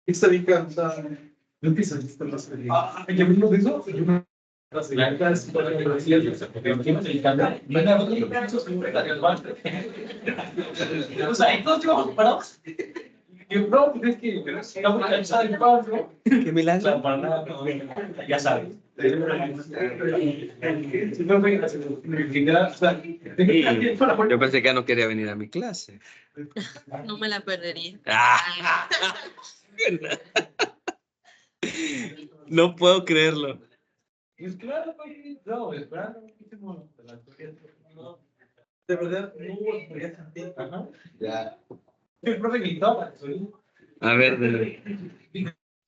Está bien cansado. No empieza a estar más feliz. ¿Ya vimos de eso? Yo me... O sea, entonces vamos parados. No, pues es que estamos cansados de paso. Qué milagro. Ya sabes. Yo pensé que ya no quería venir a mi clase. No me la perdería. Ah. No puedo creerlo. Pues claro, no, esperando muchísimo de la teoría. No, de verdad, no hubo teoría científica. Ajá. Ya. El profe gritaba. A ver,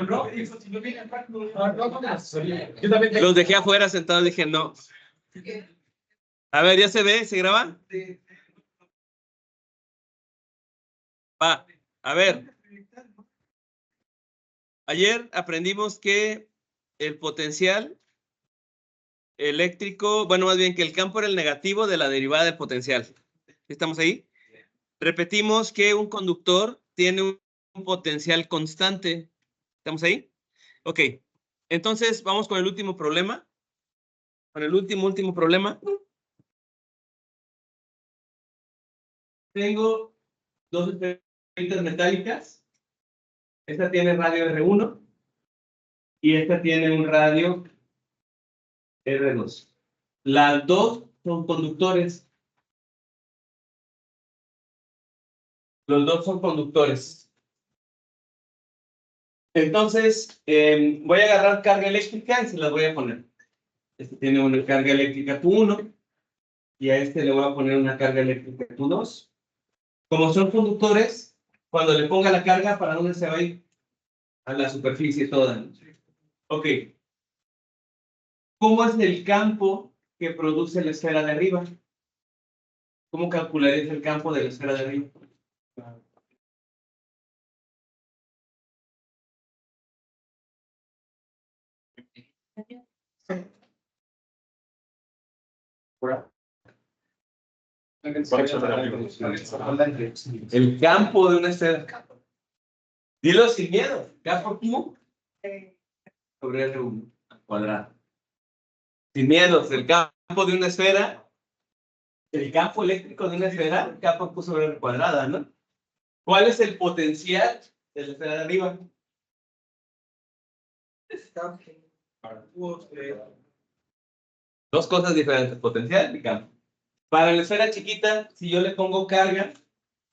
No, eso si no viene al pacto, no, con la asesoría. Yo también los dejé afuera sentados, dije no. A ver, ¿ya se ve? ¿Se graba? Va, a ver. Ayer aprendimos que el potencial eléctrico, bueno, más bien que el campo era el negativo de la derivada del potencial. ¿Estamos ahí? Repetimos que un conductor tiene un potencial constante. ¿Estamos ahí? Ok. Entonces, vamos con el último problema. Con el último problema. Tengo dos esferitas metálicas. Esta tiene radio R1 y esta tiene un radio R2. Las dos son conductores. Los dos son conductores. Entonces, voy a agarrar carga eléctrica y se las voy a poner. Este tiene una carga eléctrica Q1 y a este le voy a poner una carga eléctrica Q2. Como son conductores, cuando le ponga la carga, ¿para dónde se va a ir? A la superficie toda. Ok. ¿Cómo es el campo que produce la esfera de arriba? ¿Cómo calcularías el campo de la esfera de arriba? El campo de una esfera. Dilo sin miedo. ¿Campo Q? Sobre R1 al cuadrado. Sin miedo. El campo de una esfera. El campo eléctrico de una esfera. Campo Q sobre R cuadrada, ¿no? ¿Cuál es el potencial de la esfera de arriba? Dos cosas diferentes. Potencial y campo. Para la esfera chiquita, si yo le pongo carga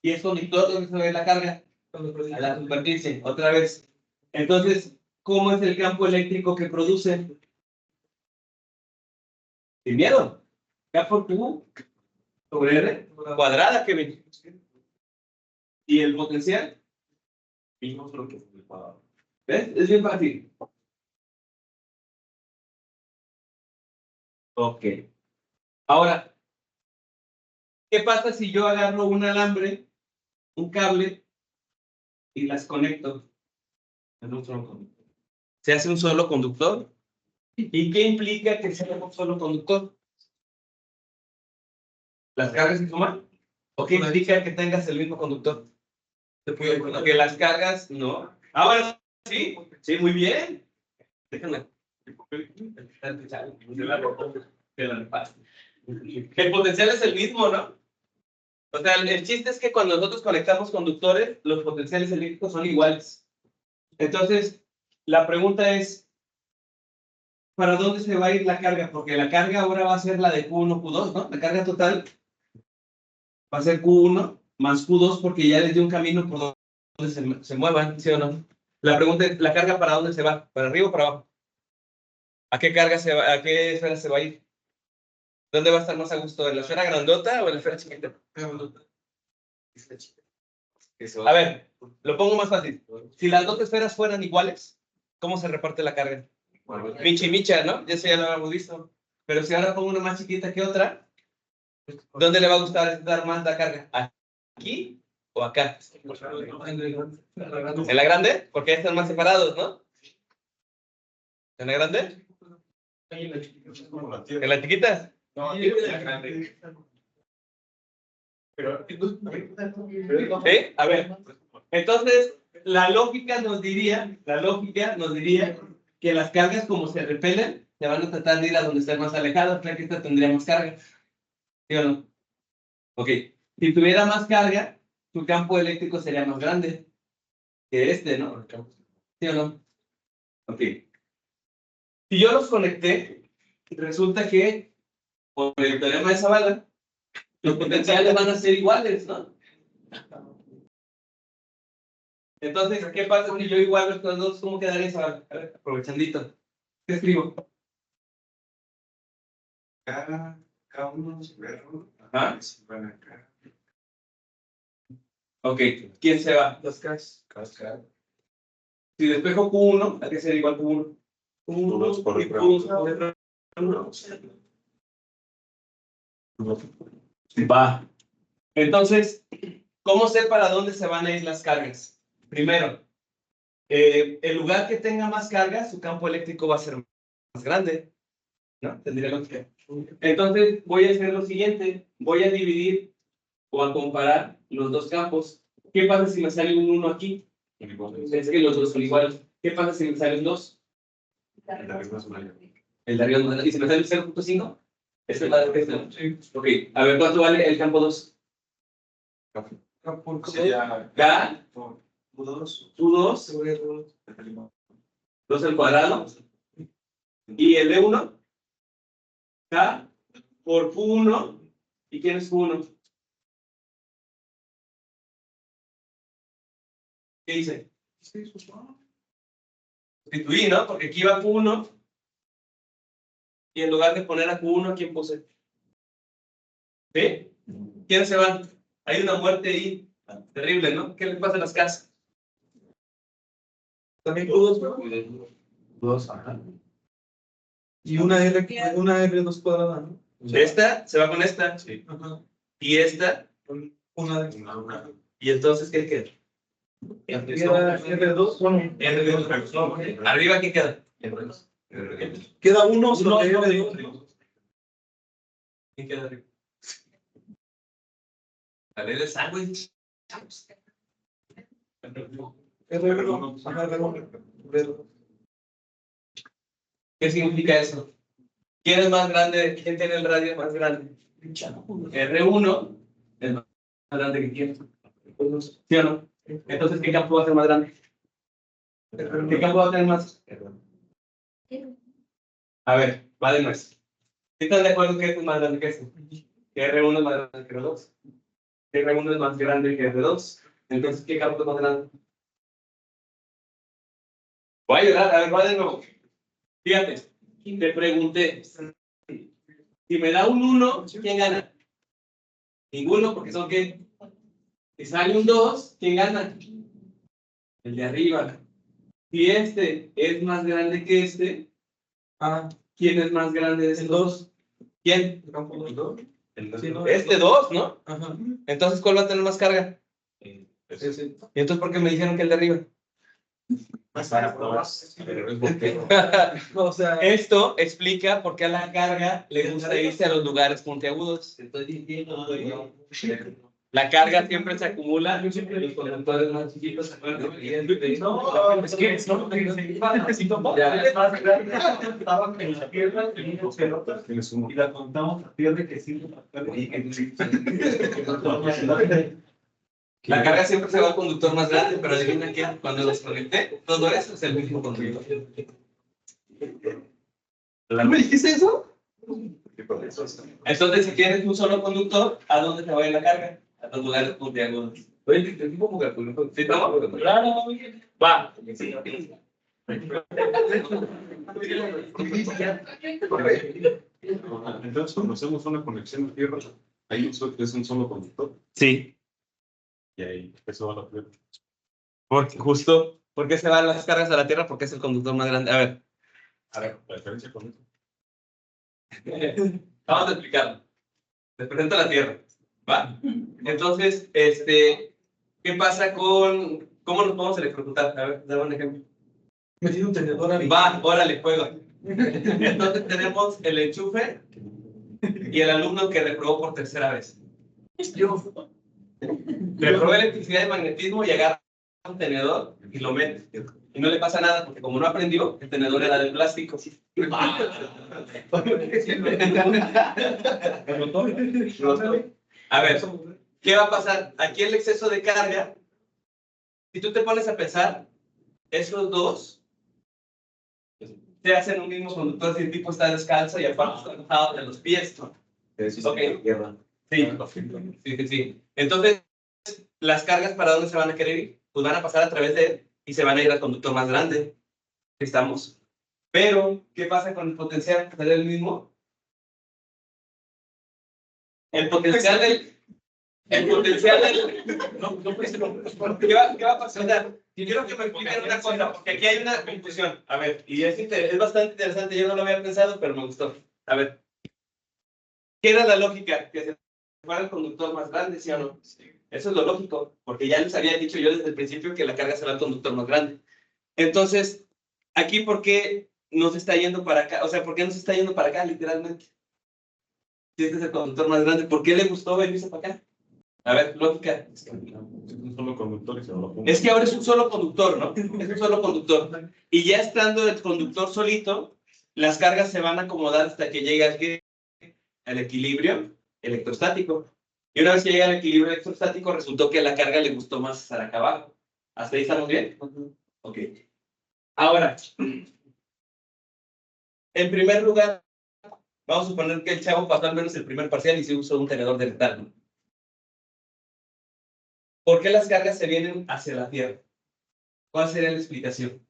y es conductor, ¿dónde se ve la carga? A la superficie, otra vez. Entonces, ¿cómo es el campo eléctrico que produce? Sin miedo. K por Q sobre R cuadrada, Kevin. ¿Y el potencial? ¿Ves? Es bien fácil. Ok. Ahora, ¿qué pasa si yo agarro un alambre, un cable y las conecto en un solo conductor? ¿Se hace un solo conductor? ¿Y qué implica que sea un solo conductor? ¿Las cargas se suman? ¿O qué implica que tengas el mismo conductor? Que las cargas, no. Ah, bueno, sí, sí, muy bien. Déjame. El potencial es el mismo, ¿no? O sea, el chiste es que cuando nosotros conectamos conductores, los potenciales eléctricos son iguales. Entonces, la pregunta es, ¿para dónde se va a ir la carga? Porque la carga ahora va a ser la de Q1, Q2, ¿no? La carga total va a ser Q1 más Q2 porque ya les dio un camino por donde se muevan, ¿sí o no? La pregunta es, ¿la carga para dónde se va? ¿Para arriba o para abajo? ¿A qué carga se va? ¿A qué esfera se va a ir? ¿Dónde va a estar más a gusto? ¿En la esfera grandota o en la esfera chiquita? A ver, lo pongo más fácil. Si las dos esferas fueran iguales, ¿cómo se reparte la carga? Michi micha, ¿no? Ya eso ya lo habíamos visto. Pero si ahora pongo una más chiquita que otra, ¿dónde le va a gustar dar más la carga? ¿Aquí o acá? ¿En la grande? Porque ya están más separados, ¿no? ¿En la grande? ¿En la chiquita? No, en la grande. Pero, A ver, entonces, la lógica nos diría que las cargas, como se repelen, se van a tratar de ir a donde estén más alejadas, para que esta tendría más carga. ¿Sí o no? Ok, si tuviera más carga, tu campo eléctrico sería más grande que este, ¿no? ¿Sí o no? Ok. Si yo los conecté, resulta que, por el teorema de Zavala, los potenciales van a ser iguales, ¿no? Entonces, ¿qué pasa si yo igualo estos dos? ¿Cómo quedaría Zavala? A ver, aprovechandito. ¿Qué escribo? K1 sobre R1. Ajá. Se van acá. Ok, ¿quién se va? las Ks. Si despejo Q1, ¿a qué sería igual Q1? Q2 por y R1. Q2 por R1. Va. Entonces, ¿cómo sé para dónde se van a ir las cargas? Primero, el lugar que tenga más carga, su campo eléctrico va a ser más grande, ¿no? Tendría lógica. Entonces, voy a hacer lo siguiente. Voy a dividir o a comparar los dos campos. ¿Qué pasa si me sale un 1 aquí? Es que los dos son iguales. ¿Qué pasa si me sale un 2? El de arriba es mayor. El de arriba es más grande. ¿Y si me sale un 0.5? Este es más grande que este, ¿no? Sí. Ok, a ver, ¿cuánto vale el campo 2? Sería K, Q2 Q2, sobre R1. 2 al cuadrado. Y el de 1, K por Q1. ¿Y quién es Q1? ¿Qué hice? Sustituí, ¿no? Porque aquí va Q1. Y en lugar de poner a Q1, ¿quién puse? ¿Sí? ¿Quiénes se van? Hay una muerte ahí. Terrible, ¿no? ¿Qué les pasa a las casas? También Q2, Q2, ajá. y una R2 cuadrada, ¿no? Esta se va con esta. Sí. Ajá. Y esta. Una Una. Y entonces, ¿qué queda? queda R2, bueno, R2. Arriba, ¿qué queda? R2. queda uno sobre R2. ¿Quién queda arriba? La ley del sándwich. R1, ajá, R1. ¿Qué significa eso? ¿Quién es más grande? ¿Quién tiene el radio más grande? R1 es más grande que quién. ¿Sí o no? Entonces, ¿qué campo va a ser más grande? ¿Qué campo va a tener más? A ver, va de nuevo. ¿Están de acuerdo que este es más grande que este? Que R1 es más grande que R2. Que R1 es más grande que R2. Entonces, ¿qué campo es más grande? Voy a ayudar, a ver, va de nuevo. Fíjate, te pregunté, si me da un 1, ¿quién gana? Ninguno, porque son ¿qué? Si sale un 2, ¿quién gana? El de arriba. Si este es más grande que este, ¿quién es más grande de estos dos? ¿Quién? El campo 2. Sí, no, Este 2, ¿no? Ajá. Entonces, ¿cuál va a tener más carga? Ese. ¿Y entonces por qué me dijeron que el de arriba? O sea, Esto explica por qué a la carga le gusta irse a los lugares puntiagudos. Estoy diciendo, la carga siempre se acumula en los conductores más chiquitos. ¿Se acuerdan? no, es que no necesito Ya. más grande. Estaba en la tierra, teníamos pelotas y la contamos a tierra que sí. La carga siempre se va al conductor más grande, pero adivina qué, cuando los conecté, todo eso es el mismo conductor. ¿Me dijiste eso? Entonces, si tienes un solo conductor, ¿a dónde te va a ir la carga? A los lugares puntiagudos. Oye, ¿te tipo como calculo? ¿Sí, estamos? Claro. Va. Entonces, cuando hacemos una conexión a tierra, ahí es un solo conductor Sí. y ahí eso va a la tierra. Porque justo, ¿por qué se van las cargas a la Tierra? Porque es el conductor más grande. A ver, La diferencia con eso. vamos a explicarlo. Les presento la Tierra. ¿Va? Entonces, ¿qué pasa con... ¿Cómo nos podemos electrocutar? A ver, dame un ejemplo. Metido un tenedor a Va, órale, juega. Entonces tenemos el enchufe y el alumno que reprobó por tercera vez. Le provee electricidad y magnetismo y agarra un tenedor y lo mete. Y no le pasa nada porque como no aprendió, el tenedor era de plástico. A ver, ¿qué va a pasar? Aquí el exceso de carga, si tú te pones a pensar, esos dos te hacen un mismo conductor si el tipo está descalzo y aparte está mojado de los pies, ¿no? Ok. Sí. Entonces, las cargas, ¿para dónde se van a querer ir? Pues van a pasar a través de él y se van a ir al conductor más grande. ¿Estamos? Pero, ¿qué pasa con el potencial? ¿Será el mismo? El potencial del... ¿Qué va a pasar? Quiero que me expliquen una cosa, porque aquí hay una confusión. A ver, y es bastante interesante, yo no lo había pensado, pero me gustó. A ver, ¿qué era la lógica? Que se fuera el conductor más grande, ¿sí o no? Eso es lo lógico, porque ya les había dicho yo desde el principio que la carga será el conductor más grande. Entonces, aquí, ¿por qué nos está yendo para acá? O sea, ¿por qué nos está yendo para acá, literalmente? Si este es el conductor más grande, ¿por qué le gustó venirse para acá? A ver, lógica. Es un solo conductor y se lo Es que ahora es un solo conductor, ¿no? Es un solo conductor. Y ya estando el conductor solito, las cargas se van a acomodar hasta que llegue al equilibrio electrostático. Y una vez que llega al equilibrio electrostático, resultó que la carga le gustó más estar acá abajo. ¿Hasta ahí estamos bien? Ok. Ahora, en primer lugar, vamos a suponer que el chavo pasó al menos el primer parcial y se usó un tenedor de metal, ¿no? ¿Por qué las cargas se vienen hacia la Tierra? ¿Cuál sería la explicación?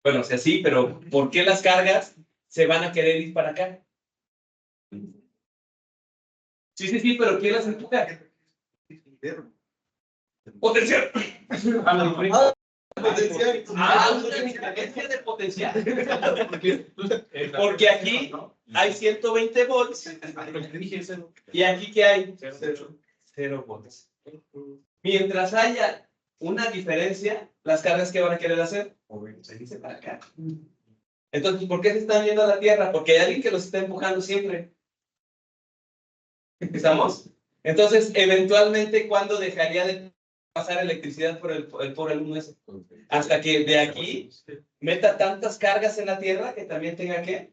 Bueno, o sea, sí, pero ¿por qué las cargas se van a querer ir para acá? Sí, pero ¿quién las empuja? Potencial. Diferencia de potencial. Porque aquí hay 120 volts y aquí ¿qué hay? 0 volts. Mientras haya una diferencia, las cargas que van a querer hacer, moverse para acá. Entonces, ¿por qué se están yendo a la Tierra? Porque hay alguien que los está empujando siempre. ¿Estamos? Entonces, eventualmente, ¿cuándo dejaría de pasar electricidad por el 1S? Hasta que de aquí meta tantas cargas en la Tierra que también tenga que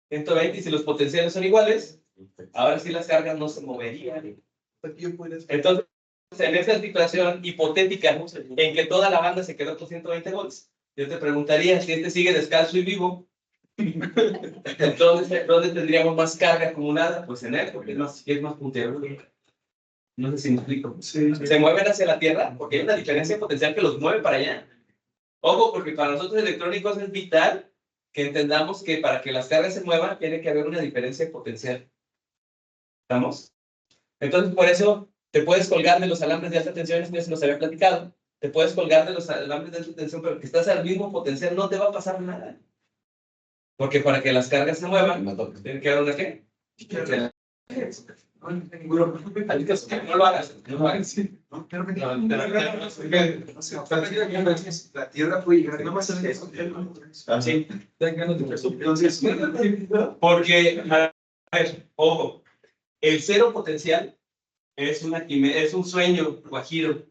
120, y si los potenciales son iguales, ahora sí las cargas no se moverían. Entonces, en esa situación hipotética en que toda la banda se quedó con 120 volts, yo te preguntaría, si este sigue descalzo y vivo, entonces, ¿dónde tendríamos más carga acumulada? Pues en él, porque es más puntero. No sé si me explico. Sí. Se mueven hacia la Tierra porque hay una diferencia potencial que los mueve para allá. Ojo, porque para nosotros electrónicos es vital que entendamos que para que las cargas se muevan tiene que haber una diferencia potencial. ¿Estamos? Entonces, por eso te puedes colgar de los alambres de alta tensión, esto ya se los había platicado. Te puedes colgar de los alambres de alta tensión, pero que estás al mismo potencial, no te va a pasar nada. Porque para que las cargas se muevan, tiene que haber una ¿qué? No lo hagas. La Tierra puede llegar nada más a eso. Sí. Porque, a ver, ojo, el cero potencial es un sueño guajiro.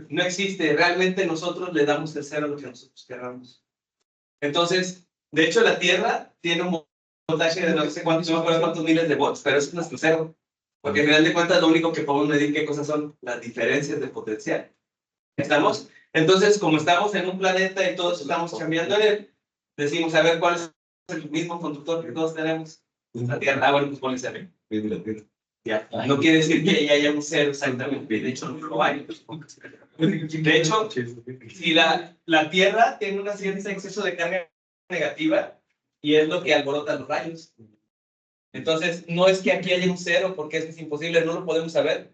No existe. Realmente nosotros le damos el cero a lo que nosotros queramos. Entonces, de hecho, la Tierra tiene un voltaje de no sé cuántos miles de volts, pero es nuestro cero. Porque al final de cuentas, lo único que podemos medir qué cosas son las diferencias de potencial. ¿Estamos? Entonces, como estamos en un planeta y todos estamos cambiando en él, decimos, a ver, ¿cuál es el mismo conductor que todos tenemos? La Tierra. Ah, bueno, pues ponle cero. Ya. No quiere decir que ya haya un cero exactamente. De hecho, no lo hay. De hecho, si la Tierra tiene un cierto exceso de carga negativa y es lo que alborota los rayos. Entonces, no es que aquí haya un cero porque es imposible, no lo podemos saber.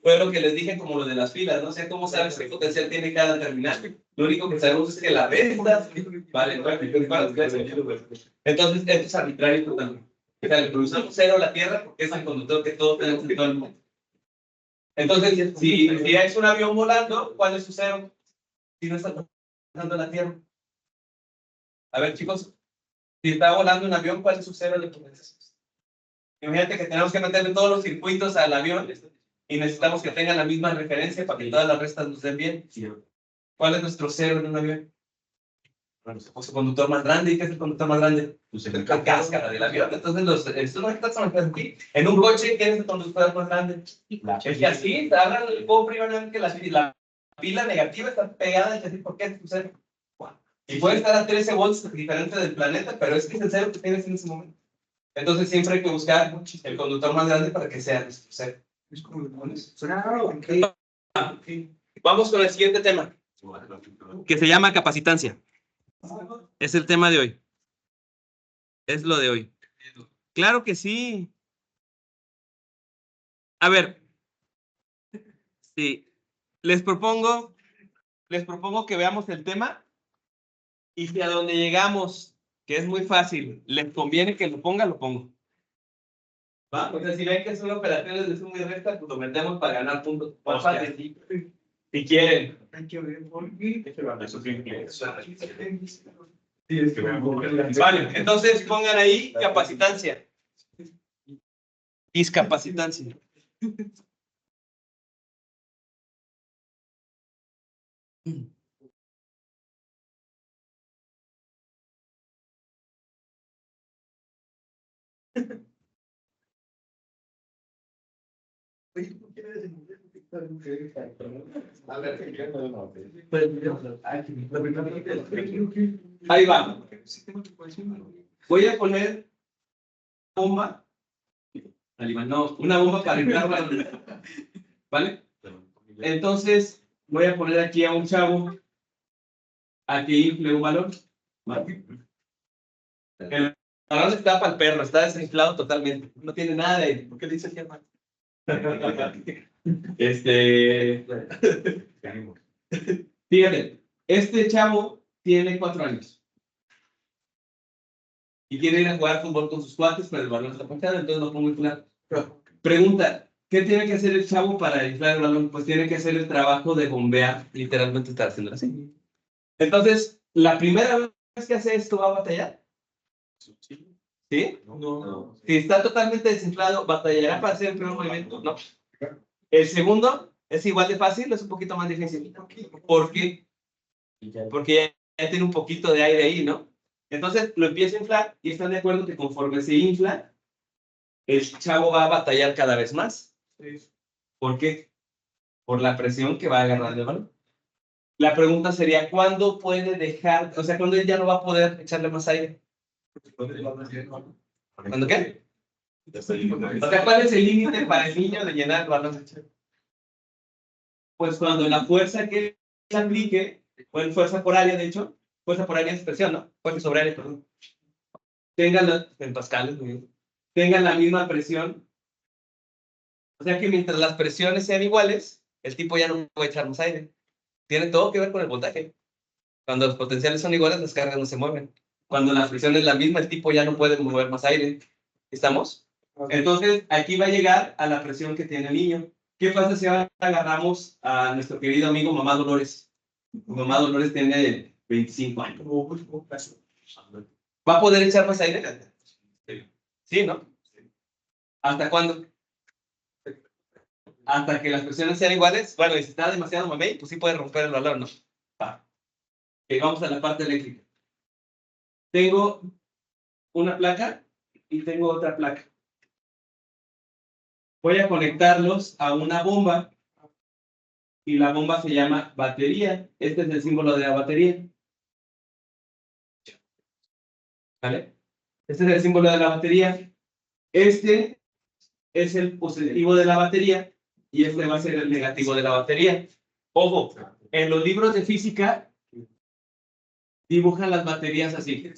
Fue lo que les dije como lo de las filas, no sé cómo sabes qué potencial tiene cada terminal. Lo único que sabemos es que la recta vale. Entonces, esto es arbitrario totalmente. O sea, le producimos cero a la Tierra porque es el conductor que todos tenemos en todo el mundo. Entonces, si es un avión volando, ¿cuál es su cero? Si no está pasando la Tierra. A ver, chicos, si está volando un avión, ¿cuál es su cero de potencia? Imagínate que tenemos que meterle todos los circuitos al avión y necesitamos que tengan la misma referencia para que todas las restas nos den bien. ¿Cuál es nuestro cero en un avión? Pues el conductor más grande. ¿Y qué es el conductor más grande? Pues la cáscara del avión. Entonces, estos no están aquí. En un coche, ¿quién es el conductor más grande? Es que así, abran el cofre y van a ver que la pila negativa está pegada al chasis. ¿Por qué sucede? Y puede estar a 13 volts diferente del planeta, pero es que es el cero que tienes en ese momento. Entonces siempre hay que buscar el conductor más grande para que sea nuestro cero. Vamos con el siguiente tema, que se llama capacitancia. Es el tema de hoy. Es lo de hoy. Claro que sí. A ver, sí. Les propongo que veamos el tema y si a donde llegamos, que es muy fácil, les conviene que lo ponga, lo pongo. ¿Va? O sea, si ven que son operaciones de suma y resta, pues lo metemos para ganar puntos. Más fácil. Si quieren. Vale, entonces pongan ahí capacitancia. Discapacitancia. Ahí va. Voy a poner bomba. No, una bomba para inflar balones. ¿Vale? Entonces, voy a poner aquí a un chavo a que infle un balón. El balón está para el perro, está desinflado totalmente. No tiene nada de aire. ¿Por qué le dice Germán? Fíjate, este chavo tiene 4 años. Y quiere ir a jugar fútbol con sus cuates, pero el balón está ponchado, entonces no pongo inflar. Pregunta, ¿qué tiene que hacer el chavo para inflar el balón? Pues tiene que hacer el trabajo de bombear, literalmente está haciendo así. Entonces, la primera vez que hace esto, ¿va a batallar? ¿Sí? No. Si está totalmente desinflado, ¿batallará para hacer el primer movimiento? No. El segundo es igual de fácil, es un poquito más difícil. ¿Por qué? Porque ya tiene un poquito de aire ahí, ¿no? Entonces lo empieza a inflar y están de acuerdo que conforme se infla, el chavo va a batallar cada vez más. ¿Por qué? Por la presión que va a agarrar el balón. La pregunta sería, ¿cuándo puede dejar, o sea, cuándo él ya no va a poder echarle más aire? ¿Cuándo qué? O sea, ¿cuál es el límite para el niño de llenar el balón? Pues cuando la fuerza que él aplique, o en fuerza por área, de hecho, fuerza por área es presión, ¿no? Fuerza sobre área, perdón. En pascales, muy bien. Tengan la misma presión. O sea que mientras las presiones sean iguales, el tipo ya no puede echar más aire. Tiene todo que ver con el voltaje. Cuando los potenciales son iguales, las cargas no se mueven. Cuando la presión es la misma, el tipo ya no puede mover más aire. ¿Estamos? Entonces, aquí va a llegar a la presión que tiene el niño. ¿Qué pasa si ahora agarramos a nuestro querido amigo Mamá Dolores? Mamá Dolores tiene 25 años. ¿Va a poder echar más aire? Sí, ¿no? ¿Hasta cuándo? Hasta que las presiones sean iguales. Bueno, y si está demasiado mamey, pues sí puede romper el balón, ¿no? Vamos a la parte eléctrica. Tengo una placa y tengo otra placa. Voy a conectarlos a una bomba y la bomba se llama batería. Este es el símbolo de la batería. ¿Vale? Este es el símbolo de la batería. Este es el positivo de la batería y este va a ser el negativo de la batería. Ojo, en los libros de física dibujan las baterías así.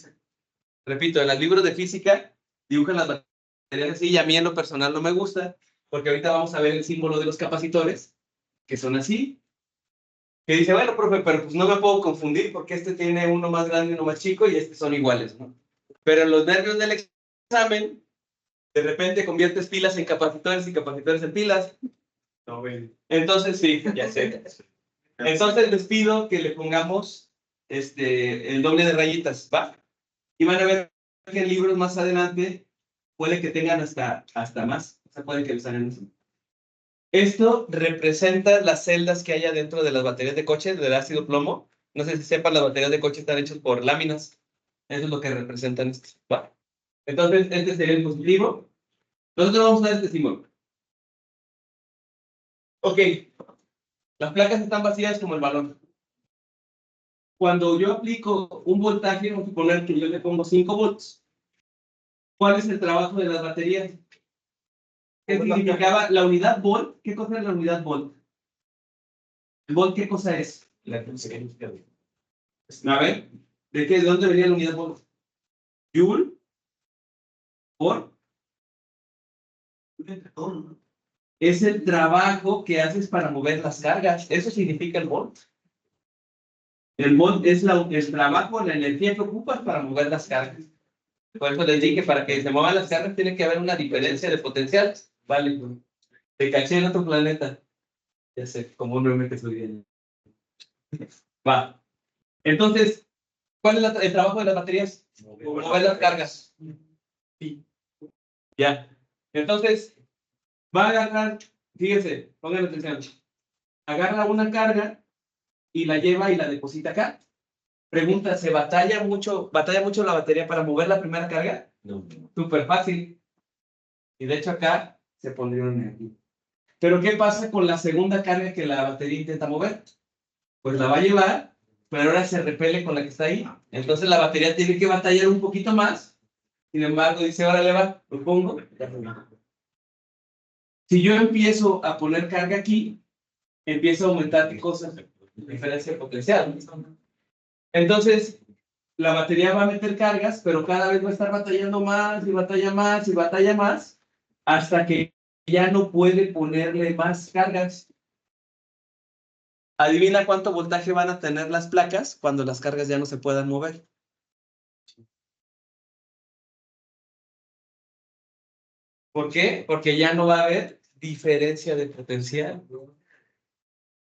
Repito, en los libros de física dibujan las baterías así y a mí en lo personal no me gusta porque ahorita vamos a ver el símbolo de los capacitores que son así. Que dice, bueno, profe, pero pues no me puedo confundir porque este tiene uno más grande y uno más chico y estos son iguales, ¿no? Pero en los nervios del examen, de repente conviertes pilas en capacitores y capacitores en pilas. No, bueno. Entonces, sí, ya sé. Entonces les pido que le pongamos el doble de rayitas, ¿va? Y van a ver que en libros más adelante puede que tengan hasta más. O sea, puede que los hagan eso. Esto representa las celdas que hay adentro de las baterías de coche del ácido plomo. No sé si sepan, las baterías de coche están hechas por láminas. Eso es lo que representan estos. ¿Va? Entonces, este sería el positivo. Nosotros vamos a dar este símbolo. Ok. Las placas están vacías como el balón. Cuando yo aplico un voltaje, vamos a suponer que yo le pongo 5 volts. ¿Cuál es el trabajo de las baterías? ¿Qué significaba la unidad volt? ¿Qué cosa es la unidad volt? ¿El volt qué cosa es? A ver, ¿de dónde venía la unidad volt? Joule por es el trabajo que haces para mover las cargas. Eso significa el volt. El volt es el trabajo, la energía que ocupas para mover las cargas. Por eso les dije que para que se muevan las cargas tiene que haber una diferencia de potencial. Vale, te caché en otro planeta. Ya sé, como un meme que estoy viendo. Va. Entonces, ¿cuál es el trabajo de las baterías? Mover las cargas. Sí. Ya. Entonces, va a agarrar, fíjense, pongan atención. Agarra una carga y la lleva y la deposita acá. Pregunta, ¿se batalla mucho la batería para mover la primera carga? No. Súper fácil. Y de hecho acá se pondría un aquí. Pero ¿qué pasa con la segunda carga que la batería intenta mover? Pues la va a llevar, pero ahora se repele con la que está ahí. Entonces la batería tiene que batallar un poquito más. Sin embargo, dice, ahora le va, lo pongo. Si yo empiezo a poner carga aquí, empieza a aumentar qué cosas, diferencia de potencial. Entonces, la batería va a meter cargas, pero cada vez va a estar batallando más y batalla más y batalla más, hasta que ya no puede ponerle más cargas. Adivina cuánto voltaje van a tener las placas cuando las cargas ya no se puedan mover. ¿Por qué? Porque ya no va a haber diferencia de potencial.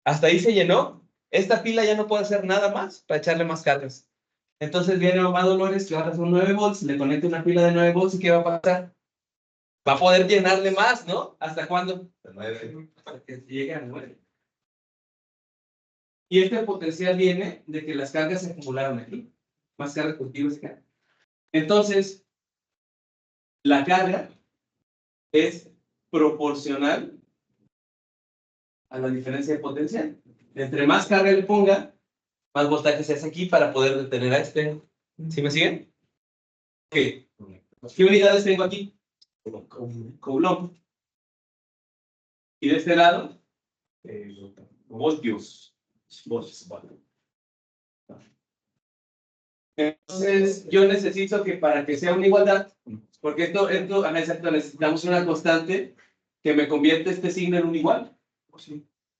Hasta ahí se llenó. Esta pila ya no puede hacer nada más para echarle más cargas. Entonces viene mamá Dolores, que ahora son 9 volts, le conecta una pila de 9 volts y ¿qué va a pasar? Va a poder llenarle más, ¿no? ¿Hasta cuándo? 9. Hasta que llegue a 9. Y este potencial viene de que las cargas se acumularon aquí. Más cargas positivas acá. Entonces, la carga es proporcional a la diferencia de potencial. Entre más carga le ponga, más voltaje se hace aquí para poder detener a este. ¿Sí me siguen? Ok. ¿Qué unidades tengo aquí? Coulomb. Y de este lado, voltios. Entonces, yo necesito que para que sea una igualdad, porque esto, exacto, necesitamos una constante que me convierta este signo en un igual.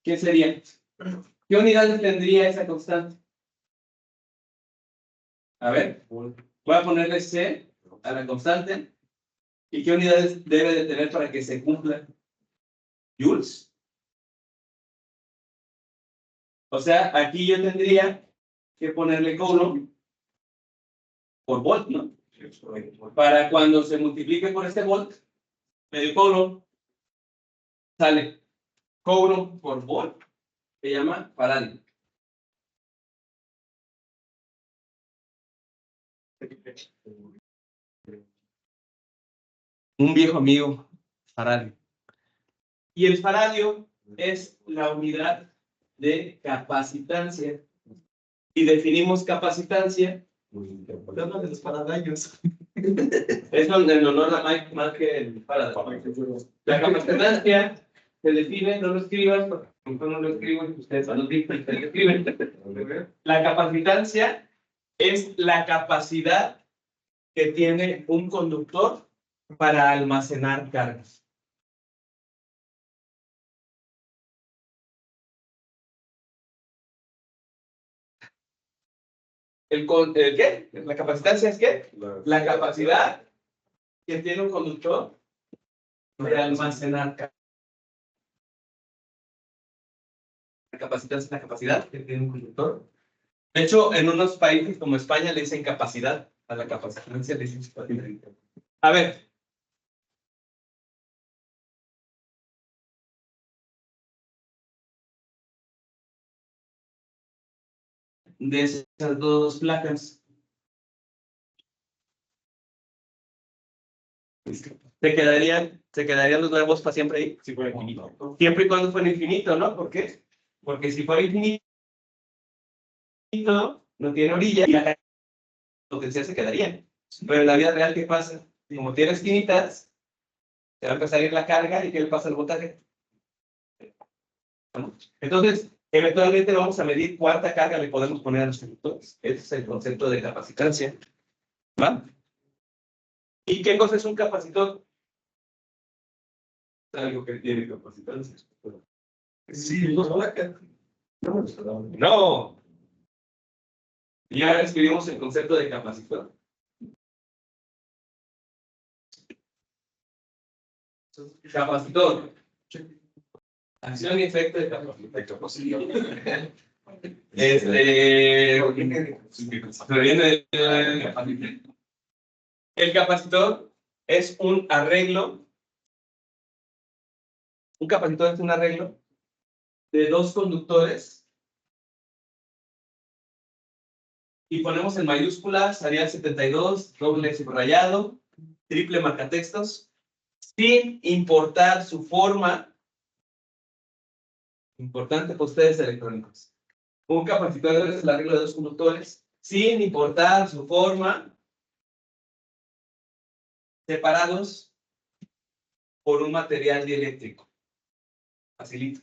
¿Qué sería? ¿Qué unidades tendría esa constante? A ver, voy a ponerle C a la constante. ¿Y qué unidades debe de tener para que se cumpla? Joules. O sea, aquí yo tendría que ponerle Coulomb por volt, ¿no? Para cuando se multiplique por este volt, medio Coulomb, sale Coulomb por volt, se llama Faraday. Un viejo amigo, Faraday. Y el faradio es la unidad de capacitancia. Y definimos capacitancia. Hablando de los paradayos. Es en honor a Mike más que el Faraday. La capacitancia se define, no lo escribas, porque no lo escribo y ustedes no lo escriben. La capacitancia es la capacidad que tiene un conductor para almacenar cargas. ¿El qué? ¿La capacitancia es qué? La capacidad que tiene un conductor de almacenar cargas. La capacitancia es la capacidad que tiene un conductor. De hecho, en unos países como España le dicen capacidad. A la capacitancia le dicen capacidad. A ver, de esas dos placas. Se quedarían los nuevos para siempre ahí. Sí, fue infinito. Siempre y cuando fuera infinito, ¿no? ¿Por qué? Porque si fuera infinito, no tiene orilla y la potencial se quedaría. Pero en la vida real, ¿qué pasa? Como tiene esquinitas, te va a empezar a ir la carga y ¿qué le pasa al voltaje? Entonces, eventualmente vamos a medir cuánta carga le podemos poner a los conductores. Ese es el concepto de capacitancia. ¿Va? ¿Y qué cosa es un capacitor? Algo que tiene capacitancia. Sí, no, No. Ya escribimos el concepto de capacitor. Capacitor. Acción y efecto de capacitor. Proviene de- El capacitor es un arreglo. Un capacitor es un arreglo de dos conductores. Y ponemos en mayúsculas, Arial 72, doble subrayado, triple marcatextos, sin importar su forma. Importante para ustedes electrónicos. Un capacitor es el arreglo de dos conductores, sin importar su forma, separados por un material dieléctrico. Facilito.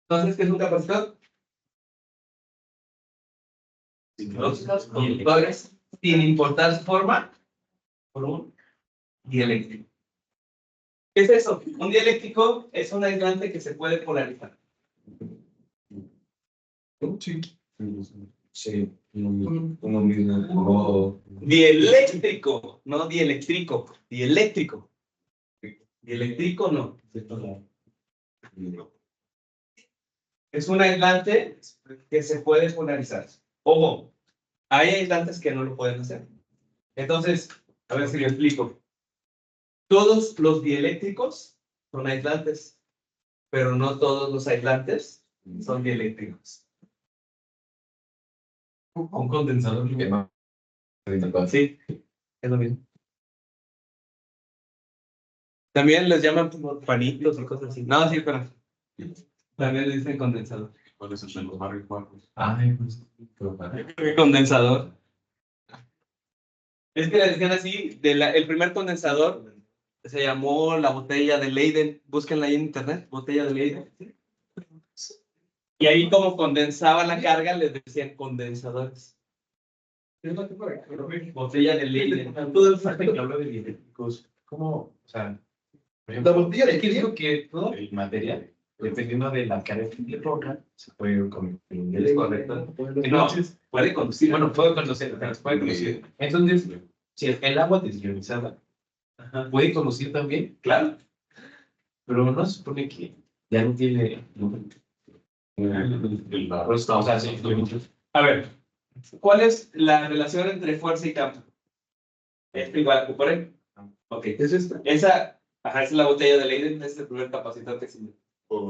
Entonces, ¿qué es un capacitor? Los conductores, sin importar su forma, por un dieléctrico. ¿Qué es eso? Un dieléctrico es un aislante que se puede polarizar. Sí, uno mismo. Dieléctrico, no dieléctrico. Dieléctrico. Dieléctrico no. Es un aislante que se puede polarizar. Ojo, hay aislantes que no lo pueden hacer. Entonces, a ver si me explico. Todos los dieléctricos son aislantes, pero no todos los aislantes son dieléctricos. un condensador. Sí, es lo mismo. También les llaman panitos y cosas así. No, sí, pero también le dicen condensador. ¿Cuál es el de los barrios bajos? Ay, pues. Condensador. Es que le decían así, el primer condensador se llamó la botella de Leyden. Búsquenla ahí en internet, botella de Leyden. Y ahí como condensaba la carga, les decían condensadores. Botella de Leyden. Todo el parte que habla de dieléctricos, ¿cómo? O sea, por ejemplo, La botella de es que qué? digo que todo el material, dependiendo de la carga que le pongan, se puede convertir en Es correcto. Entonces, Puede conducir. bueno, puedo conocer, puede conducir. Entonces, si el agua desionizada puede conducir también, Claro. pero no se supone que ya no tiene la respuesta, o sea, sí, A ver, ¿cuál es la relación entre fuerza y campo? Esto igual, ¿por ahí? Ok. ¿Es esta? Esa es la botella de Leyden, es el primer capacitor que se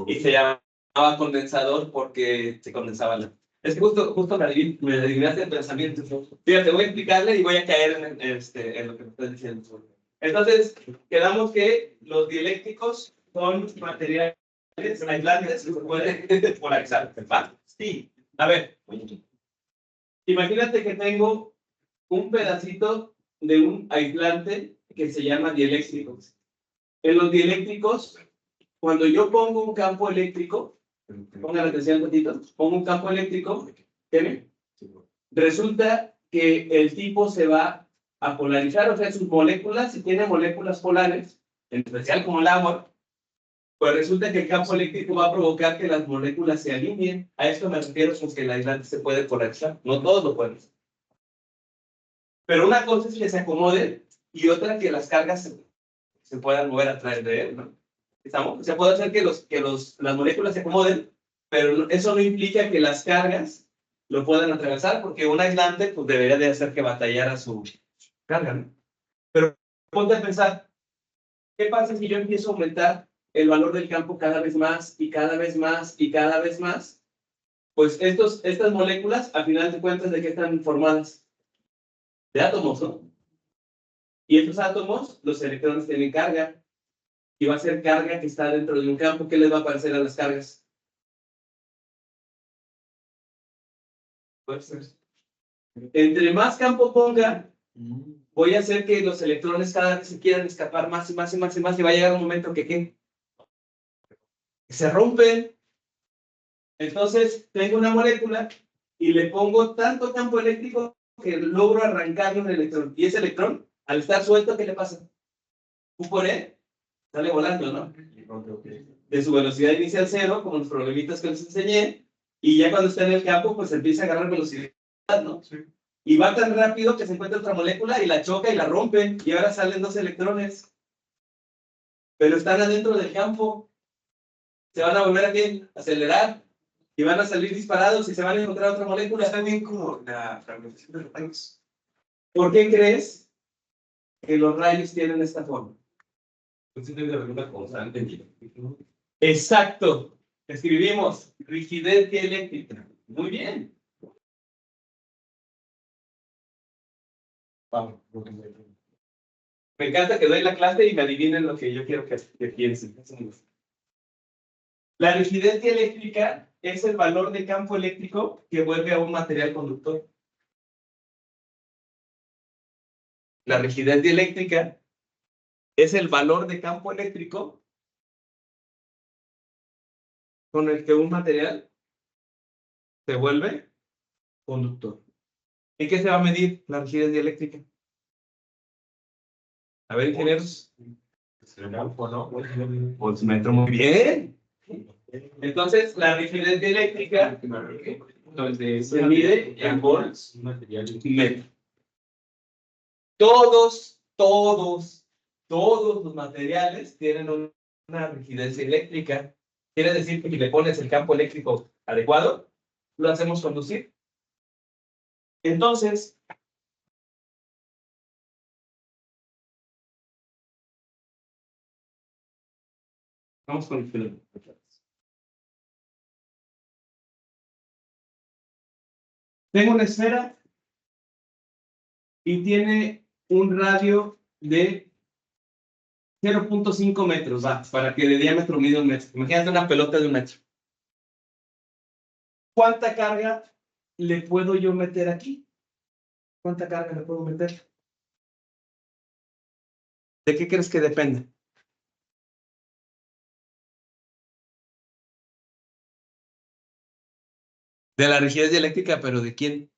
y se llamaba condensador porque se condensaba la. Es que justo me adivinaste el pensamiento. Fíjate, voy a explicarle y voy a caer en lo que me estás diciendo. Entonces, quedamos que los dieléctricos son materiales aislantes que se pueden polarizar. ¿Va? Sí. A ver, imagínate que tengo un pedacito de un aislante que se llama dieléctrico. En los dieléctricos, cuando yo pongo un campo eléctrico, pongan atención un poquito, pongo un campo eléctrico, ¿qué? Resulta que el tipo se va a polarizar, o sea, sus moléculas, si tiene moléculas polares, en especial como el agua, pues resulta que el campo eléctrico va a provocar que las moléculas se alineen. A esto me refiero con que el aislante se puede polarizar. No todos lo pueden hacer. Pero una cosa es que se acomode y otra que las cargas se puedan mover a través de él, ¿no? ¿Estamos? O sea, puede hacer que las moléculas se acomoden, pero eso no implica que las cargas lo puedan atravesar, porque un aislante pues, debería de hacer que batallara su carga, ¿no? Pero ponte a pensar, ¿qué pasa si yo empiezo a aumentar el valor del campo cada vez más y cada vez más y cada vez más, pues estas moléculas, al final de cuentas, ¿de qué están formadas? De átomos, ¿no? Y estos átomos, los electrones tienen carga, y va a ser carga que está dentro de un campo. ¿Qué les va a parecer a las cargas? Pues, entre más campo ponga, voy a hacer que los electrones cada vez se quieran escapar más y más y más y más, y va a llegar un momento que ¿qué? Se rompen. Entonces, tengo una molécula y le pongo tanto campo eléctrico que logro arrancarle un electrón. Y ese electrón, al estar suelto, ¿qué le pasa? Q por E, sale volando, ¿no? De su velocidad inicial cero, como los problemitas que les enseñé, y ya cuando está en el campo, pues empieza a agarrar velocidad, ¿no? Sí. Y va tan rápido que se encuentra otra molécula y la choca y la rompe, y ahora salen 2 electrones. Pero están adentro del campo. Se van a volver a acelerar y van a salir disparados y se van a encontrar otra molécula. Está bien como la fragmentación de los rayos. ¿Por qué crees que los rayos tienen esta forma? Pues debe haber una constante. Exacto. Escribimos rigidez dieléctrica. Muy bien. Vamos. Me encanta que doy la clase y me adivinen lo que yo quiero que piensen. La rigidez dieléctrica es el valor de campo eléctrico que vuelve a un material conductor. La rigidez dieléctrica es el valor de campo eléctrico con el que un material se vuelve conductor. ¿En qué se va a medir la rigidez dieléctrica? A ver, ingenieros. Voltmetro, muy bien. Entonces, la rigidez dieléctrica se mide en volts metro. Todos los materiales tienen una rigidez eléctrica. Quiere decir que si le pones el campo eléctrico adecuado, lo hacemos conducir. Entonces, vamos con el fenómeno. Tengo una esfera y tiene un radio de 0.5 metros, para que de diámetro mida 1 metro. Imagínate una pelota de 1 metro. ¿Cuánta carga le puedo yo meter aquí? ¿Cuánta carga le puedo meter? ¿De qué crees que depende? De la rigidez dieléctrica, pero ¿de quién?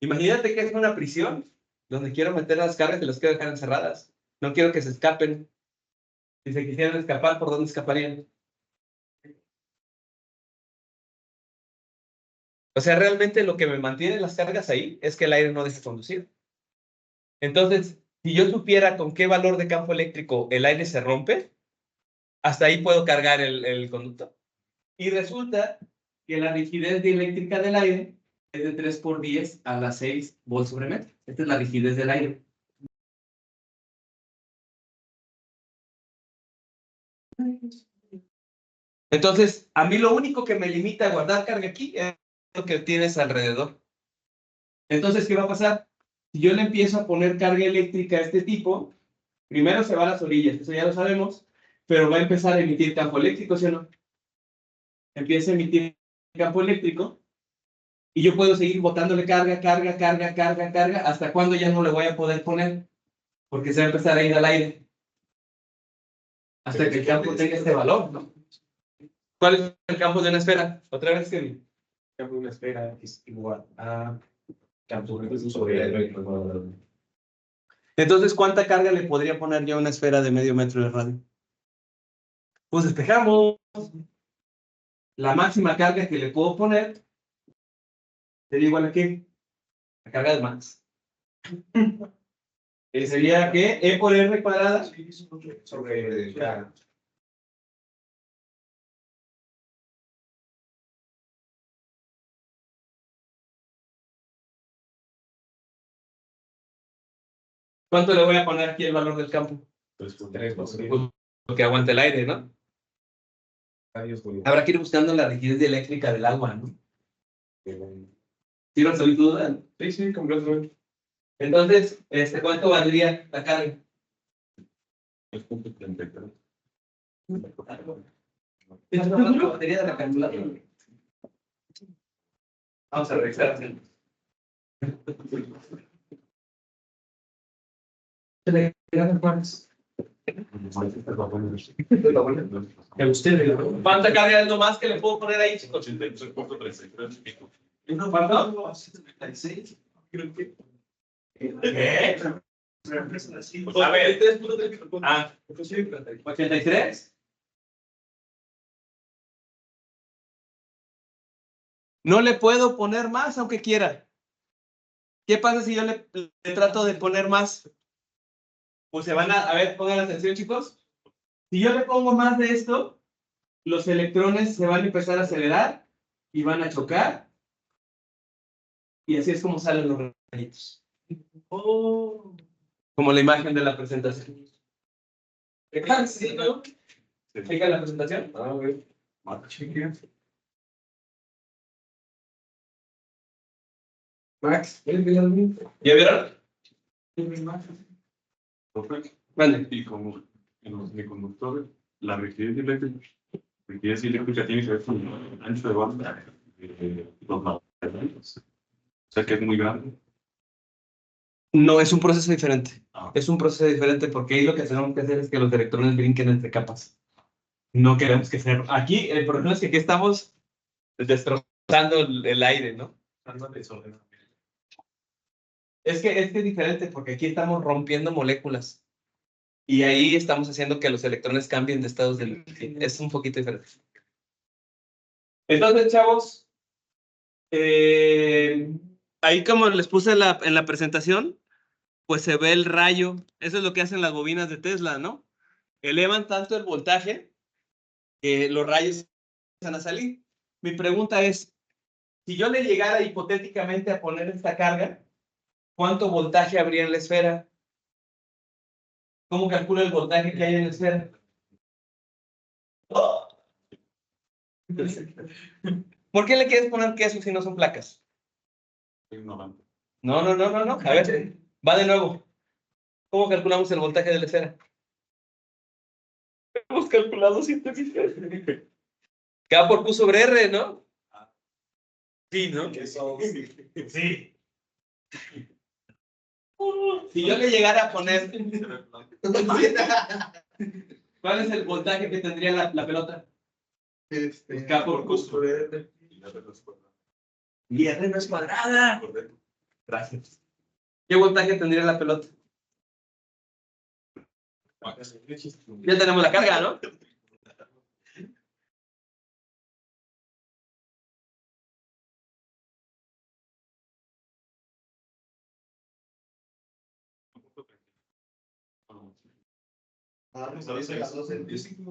Imagínate que es una prisión donde quiero meter las cargas y las quiero dejar encerradas. No quiero que se escapen. Si se quisieran escapar, ¿por dónde escaparían? O sea, realmente lo que me mantiene las cargas ahí es que el aire no deje conducir. Entonces, si yo supiera con qué valor de campo eléctrico el aire se rompe, hasta ahí puedo cargar el conductor. Y resulta que la rigidez dieléctrica del aire es de 3 por 10 a la 6 volts sobre metro. Esta es la rigidez del aire. Entonces, a mí lo único que me limita a guardar carga aquí es lo que tienes alrededor. Entonces, ¿qué va a pasar? Si yo le empiezo a poner carga eléctrica a este tipo, primero se va a las orillas, eso ya lo sabemos, pero va a empezar a emitir campo eléctrico, ¿sí o no? Empieza a emitir campo eléctrico y yo puedo seguir botándole carga, hasta cuando ya no le voy a poder poner, porque se va a empezar a ir al aire. Hasta que el campo tenga este valor, ¿no? ¿Cuál es el campo de una esfera? Otra vez, Kevin. El campo de una esfera es igual a campo sobre el. Entonces, ¿cuánta carga le podría poner yo a una esfera de medio metro de radio? Pues despejamos. La máxima carga que le puedo poner sería igual a ¿qué? La carga de Max. Sería que E por R cuadrada Sobre la. ¿Cuánto le voy a poner aquí el valor del campo? 3 por 3. lo que aguanta el aire, ¿no? Habrá que ir buscando la rigidez eléctrica del agua, ¿no? ¿Sí no tu duda? Sí, sí, completamente. Entonces, ¿cuánto valdría la carga? Es punto 33. ¿Es la batería de la calculadora? Vamos a revisar. ¿Cuánta carga es lo más que le puedo poner ahí, chicos? 83.33. ¿Cuánto? ¿Qué? A ver, ah, 83. No le puedo poner más aunque quiera. ¿Qué pasa si yo le trato de poner más? Pues se van a ver, pongan atención, chicos. Si yo le pongo más de esto, los electrones se van a empezar a acelerar y van a chocar. Y así es como salen los rayitos. Oh. Como la imagen de la presentación. ¿Sí, no? ¿Fija la presentación? A ver. Max, ¿Ya vieron? Mande. Y como en los semiconductores, la rigidez eléctrica tiene que ver con el ancho de banda de los materiales. O sea que es muy grande. No, es un proceso diferente. Ah. Es un proceso diferente porque ahí lo que tenemos que hacer es que los electrones brinquen entre capas. No queremos que sea. Aquí, el problema es que aquí estamos destrozando el aire, ¿no? Es que es diferente porque aquí estamos rompiendo moléculas. Y ahí estamos haciendo que los electrones cambien de estados de... Es un poquito diferente. Entonces, chavos, ahí como les puse en la presentación, pues se ve el rayo. Eso es lo que hacen las bobinas de Tesla, ¿no? Elevan tanto el voltaje que los rayos empiezan a salir. Mi pregunta es, si yo le llegara hipotéticamente a poner esta carga, ¿cuánto voltaje habría en la esfera? ¿Cómo calculo el voltaje que hay en la esfera? Oh. ¿Por qué le quieres poner queso si no son placas? Ignorante. No. A ver, va de nuevo. ¿Cómo calculamos el voltaje de la esfera? Hemos calculado científicamente. K por Q sobre R, ¿no? Sí, ¿no? Sí. Si yo le llegara a poner... ¿Cuál es el voltaje que tendría la pelota? K por Q sobre R. Y R no es cuadrada. Gracias. ¿Qué voltaje tendría la pelota? Ya tenemos la carga, ¿no?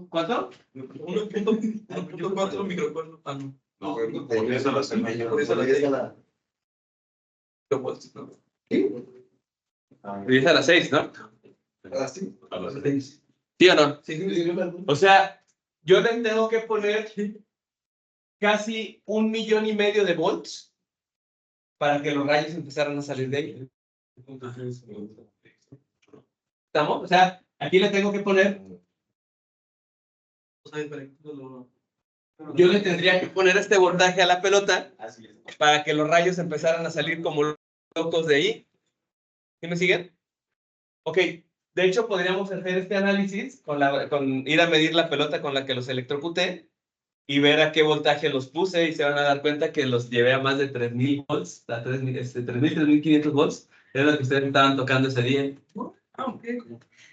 ¿Cuánto? 1.4 microcuerdos. Ah, no. No, por eso la semilla. Por eso la escala. Y es a las 6, ¿no? Sí. A las 6. ¿Sí o no? Sí. O sea, yo le tengo que poner casi 1,5 millones de volts para que los rayos empezaran a salir de ahí. ¿Estamos? O sea, aquí le tengo que poner... Yo le tendría que poner este voltaje a la pelota para que los rayos empezaran a salir como locos de ahí. ¿Sí me siguen? Ok, de hecho podríamos hacer este análisis con ir a medir la pelota con la que los electrocuté y ver a qué voltaje los puse y se van a dar cuenta que los llevé a más de 3,000 volts, a 3,500 volts, era lo que ustedes estaban tocando ese día.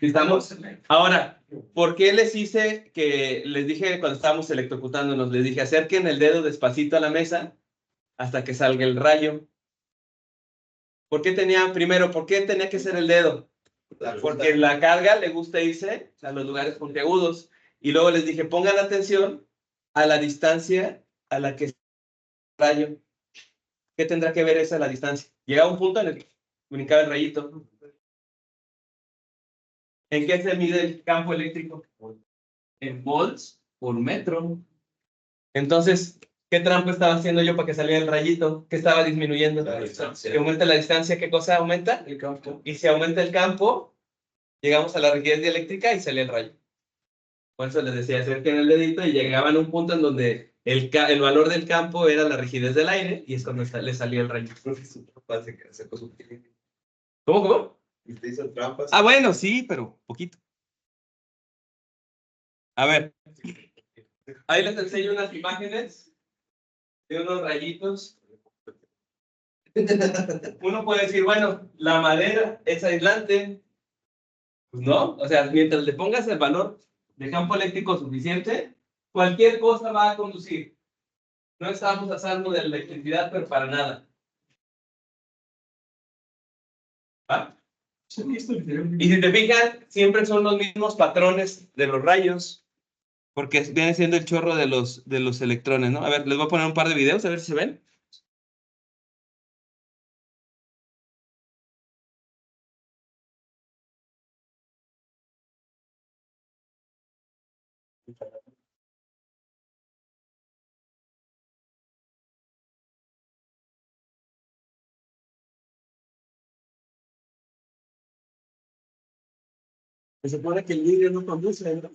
¿Estamos? Ahora, ¿por qué les hice que, les dije cuando estábamos electrocutándonos, les dije acerquen el dedo despacito a la mesa hasta que salga el rayo? ¿Por qué tenía que ser el dedo? Porque la carga le gusta irse a los lugares puntiagudos. Y luego les dije, pongan atención a la distancia a la que el rayo. ¿Qué tendrá que ver esa la distancia? Llega a un punto en el que brincaba el rayito. ¿En qué se mide el campo eléctrico? en volts por metro. Entonces, ¿qué trampa estaba haciendo yo para que saliera el rayito? ¿Qué estaba disminuyendo? La distancia. Si aumenta la distancia, ¿qué cosa aumenta? El campo. Y si aumenta el campo, llegamos a la rigidez dieléctrica y sale el rayo. Por eso les decía, acerquen el dedito y llegaban a un punto en donde el valor del campo era la rigidez del aire y es cuando le salía el rayo. ¿Cómo? Y te hizo trampas. Ah, bueno, sí, pero poquito. A ver, ahí les enseño unas imágenes de unos rayitos. Uno puede decir, bueno, la madera es aislante. Pues no, o sea, mientras le pongas el valor de campo eléctrico suficiente, cualquier cosa va a conducir. No estamos a salvo de la electricidad, pero para nada. ¿Ah? Y si te fijas, siempre son los mismos patrones de los rayos, porque viene siendo el chorro de los electrones, ¿no? A ver, les voy a poner un par de videos, a ver si se ven. Se supone que el vidrio no conduce, ¿no?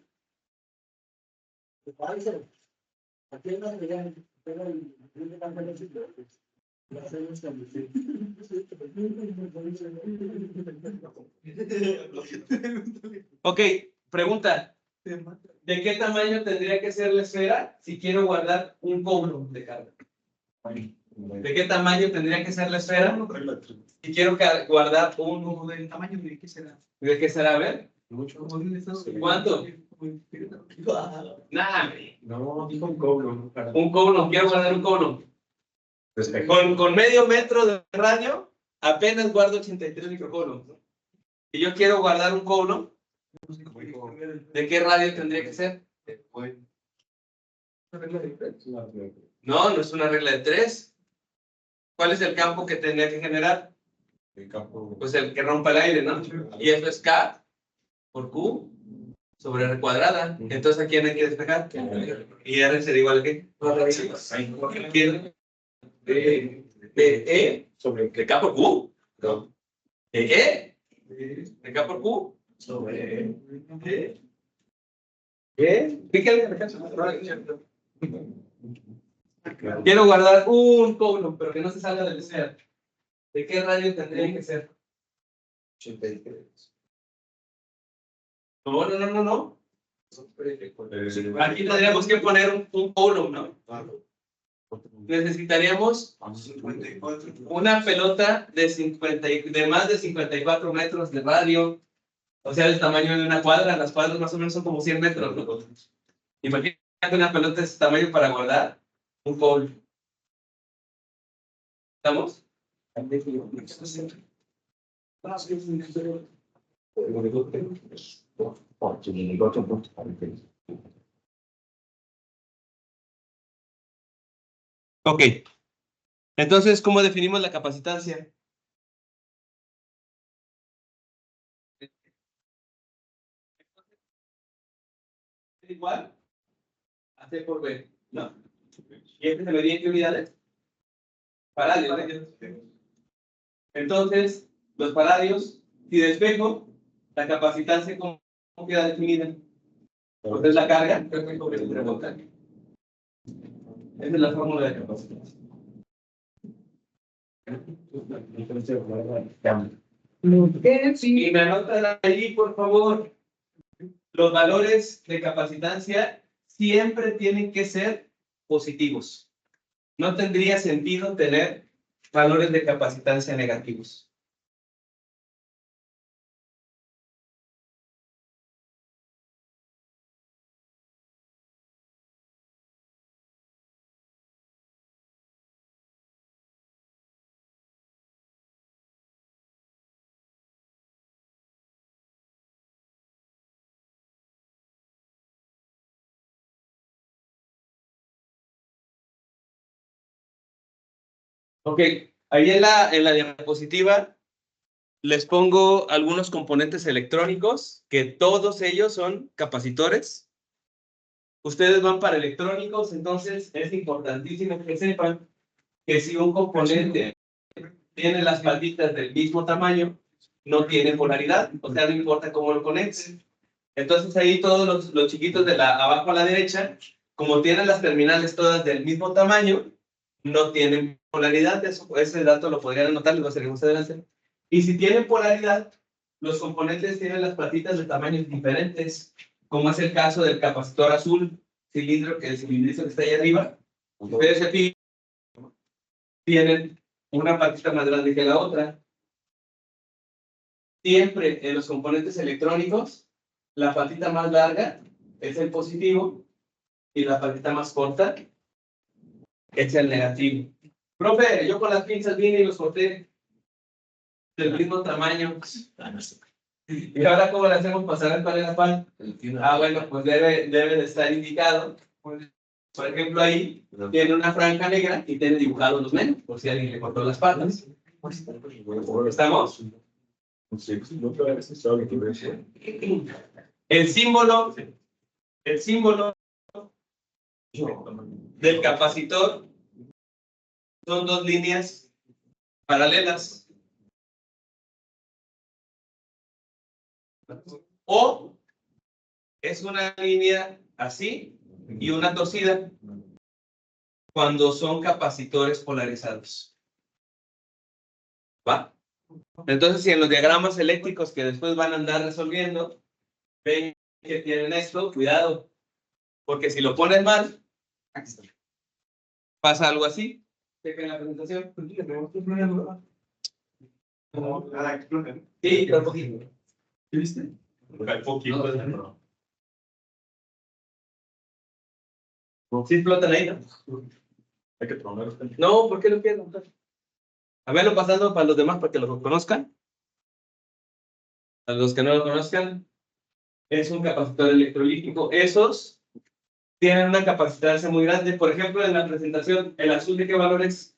Ok, pregunta. ¿De qué tamaño tendría que ser la esfera si quiero guardar un coulomb de carga? ¿De qué tamaño tendría que ser la esfera si quiero guardar un... ¿Del tamaño de qué será? ¿De qué será? A ver. Mucho. ¿Cuánto? Nada, No, dijo un cobro. un coulomb, quiero guardar un coulomb. Con medio metro de radio, apenas guardo 83 microcoulombs, ¿no? Y yo quiero guardar un coulomb, ¿de qué radio tendría que ser? No, no es una regla de 3. ¿Cuál es el campo que tendría que generar? El campo. Pues el que rompa el aire, ¿no? Y eso es K por Q sobre R cuadrada. Entonces, ¿a quién hay que despejar? Y R sería igual a qué? ¿Quién? E Sobre de K por Q. No. E de K por Q. Sobre. Quiero guardar un coulomb, pero que no se salga del esfera. ¿De qué radio tendría que ser? 83. No. Aquí tendríamos que poner un coulomb, ¿no? Necesitaríamos 54. una pelota de más de 54 metros de radio, o sea, el tamaño de una cuadra. Las cuadras más o menos son como 100 metros, ¿no? Imagínate una pelota de ese tamaño para guardar un coulomb. ¿Estamos? Ok. Entonces, ¿cómo definimos la capacitancia? Igual a C por B, ¿no? ¿Y este se medía en qué unidades? Paradios, ¿no? Entonces, los paradios, si despejo, la capacitancia, ¿cómo queda definida? Porque es la carga sobre el voltaje. Esa es la fórmula de capacitancia. Y me anotan ahí, por favor. Los valores de capacitancia siempre tienen que ser positivos. No tendría sentido tener valores de capacitancia negativos. Ok, ahí en la diapositiva les pongo algunos componentes electrónicos que todos ellos son capacitores. Ustedes van para electrónicos, entonces es importantísimo que sepan que si un componente tiene las patitas del mismo tamaño, no tiene polaridad, o sea, no importa cómo lo conectes. Entonces ahí todos los chiquitos de la abajo a la derecha, como tienen las terminales todas del mismo tamaño, no tienen polaridad. Ese dato lo podrían anotar, les voy a hacer más adelante. Y si tienen polaridad, los componentes tienen las patitas de tamaños diferentes, como es el caso del capacitor azul, cilindro, que el cilindro que está ahí arriba. Ustedes se fijan, tienen una patita más grande que la otra. Siempre en los componentes electrónicos, la patita más larga es el positivo y la patita más corta es el negativo. Profe, yo con las pinzas vine y los corté del mismo tamaño. ¿Y ahora cómo le hacemos para saber cuál es la cual? Bueno, pues debe de estar indicado. Por ejemplo, ahí tiene una franja negra y tiene dibujados los menos, por si alguien le cortó las patas. ¿Estamos? El símbolo del capacitor son dos líneas paralelas. O es una línea así y una torcida cuando son capacitores polarizados. ¿Va? Entonces, si en los diagramas eléctricos que después van a andar resolviendo, ven que tienen esto, cuidado, porque si lo ponen mal, pasa algo así. Chequen la presentación. Sí, pero poquito. ¿Qué viste? Hay poquito. Sí explotan ahí, ¿no? Hay que tronar. No, ¿por qué lo quieren? A verlo pasando para los demás, para que lo conozcan. A los que no lo conozcan, es un capacitor electrolítico. Esos tienen una capacitancia muy grande. Por ejemplo, en la presentación, el azul, ¿de qué valores?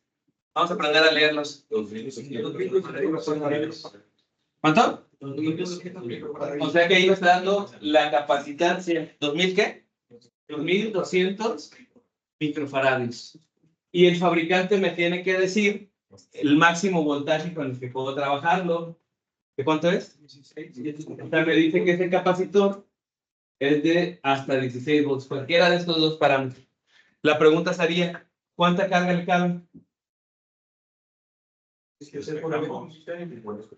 Vamos a aprender a leerlos. ¿Cuánto? O sea que ahí está dando la capacitancia. ¿2000 qué? 2200 microfaradios. Y el fabricante me tiene que decir el máximo voltaje con el que puedo trabajarlo. ¿De cuánto es? 16. O sea, me dice que ese capacitor es de hasta 16 volts. Cualquiera de estos dos parámetros. La pregunta sería, ¿cuánta carga le cabe?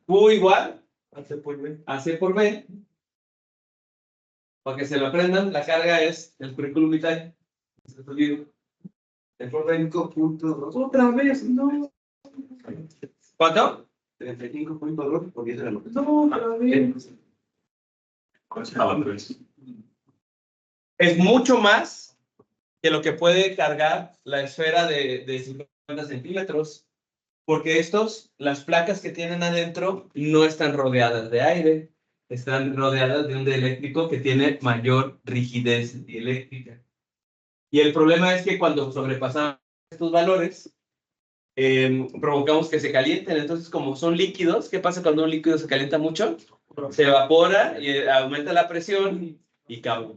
Q igual a C por B. Para que se lo aprendan, la carga es el currículum vitae. El por 5.2. Otra vez, no. ¿Cuánto? 35.2 por 10 de la noche. No, otra vez. Es mucho más que lo que puede cargar la esfera de 50 centímetros. Porque las placas que tienen adentro no están rodeadas de aire, están rodeadas de un dieléctrico que tiene mayor rigidez dieléctrica. Y el problema es que cuando sobrepasamos estos valores, provocamos que se calienten. Entonces, como son líquidos, ¿qué pasa cuando un líquido se calienta mucho? Se evapora y aumenta la presión y cae.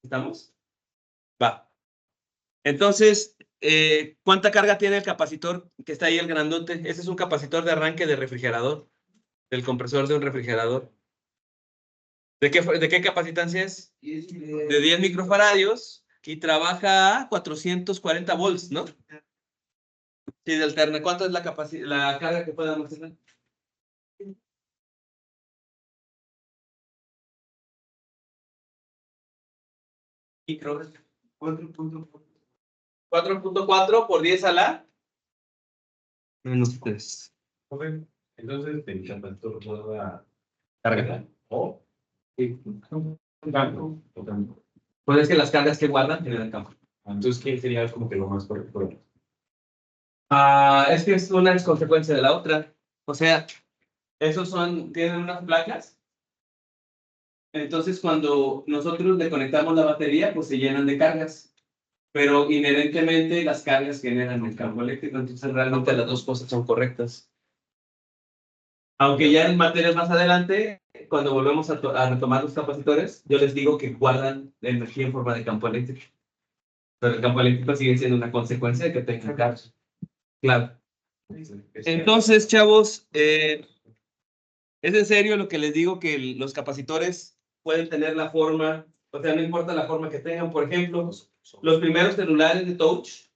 ¿Estamos? Va. Entonces, ¿cuánta carga tiene el capacitor que está ahí, el grandote? Ese es un capacitor de arranque de refrigerador, del compresor de un refrigerador. ¿De qué capacitancia es? De 10 microfaradios y trabaja a 440 volts, ¿no? Sí, de alterna. ¿Cuánto es la carga que puede almacenar? Micro. 4.4 por 10 a la menos 3. Entonces, el capacitor toda carga. ¿O? Sí. Pues es que las cargas que guardan generan campo. Entonces, ¿quién sería como que lo más correcto? Es que es una consecuencia de la otra. O sea, tienen unas placas. Entonces, cuando nosotros le conectamos la batería, pues se llenan de cargas. Pero inherentemente las cargas generan el campo eléctrico. Entonces, realmente las dos cosas son correctas. Aunque ya en materias más adelante, cuando volvemos a retomar los capacitores, yo les digo que guardan energía en forma de campo eléctrico. Pero el campo eléctrico sigue siendo una consecuencia de que tengan carga. Claro. Entonces, chavos, es en serio lo que les digo, que los capacitores pueden tener la forma, o sea, no importa la forma que tengan. Por ejemplo, los primeros celulares de touch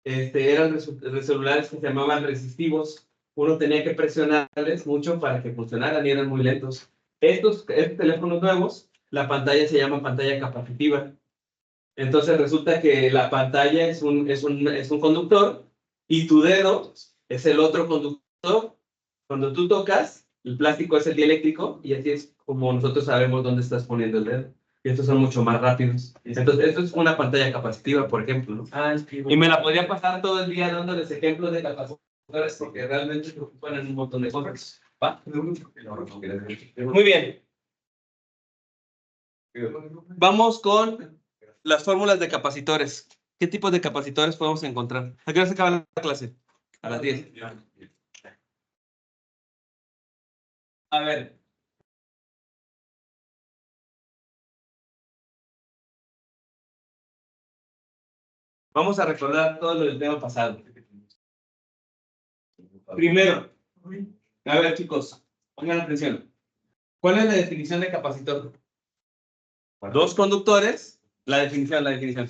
eran celulares que se llamaban resistivos. Uno tenía que presionarles mucho para que funcionaran y eran muy lentos. Estos teléfonos nuevos, la pantalla se llama pantalla capacitiva. Entonces resulta que la pantalla es un conductor y tu dedo es el otro conductor. Cuando tú tocas, el plástico es el dieléctrico y así es como nosotros sabemos dónde estás poniendo el dedo. Y estos son mucho más rápidos. Entonces, esto es una pantalla capacitiva, por ejemplo, ¿no? Y me la podría pasar todo el día dándoles ejemplos de capacitores porque realmente se ocupan en un montón de cosas. ¿Va? Muy bien. Vamos con las fórmulas de capacitores. ¿Qué tipos de capacitores podemos encontrar? ¿A qué hora se acaba la clase? A las 10. A ver. Vamos a recordar todo lo del tema pasado. Primero, a ver, chicos, pongan atención. ¿Cuál es la definición de capacitor? Dos conductores. La definición.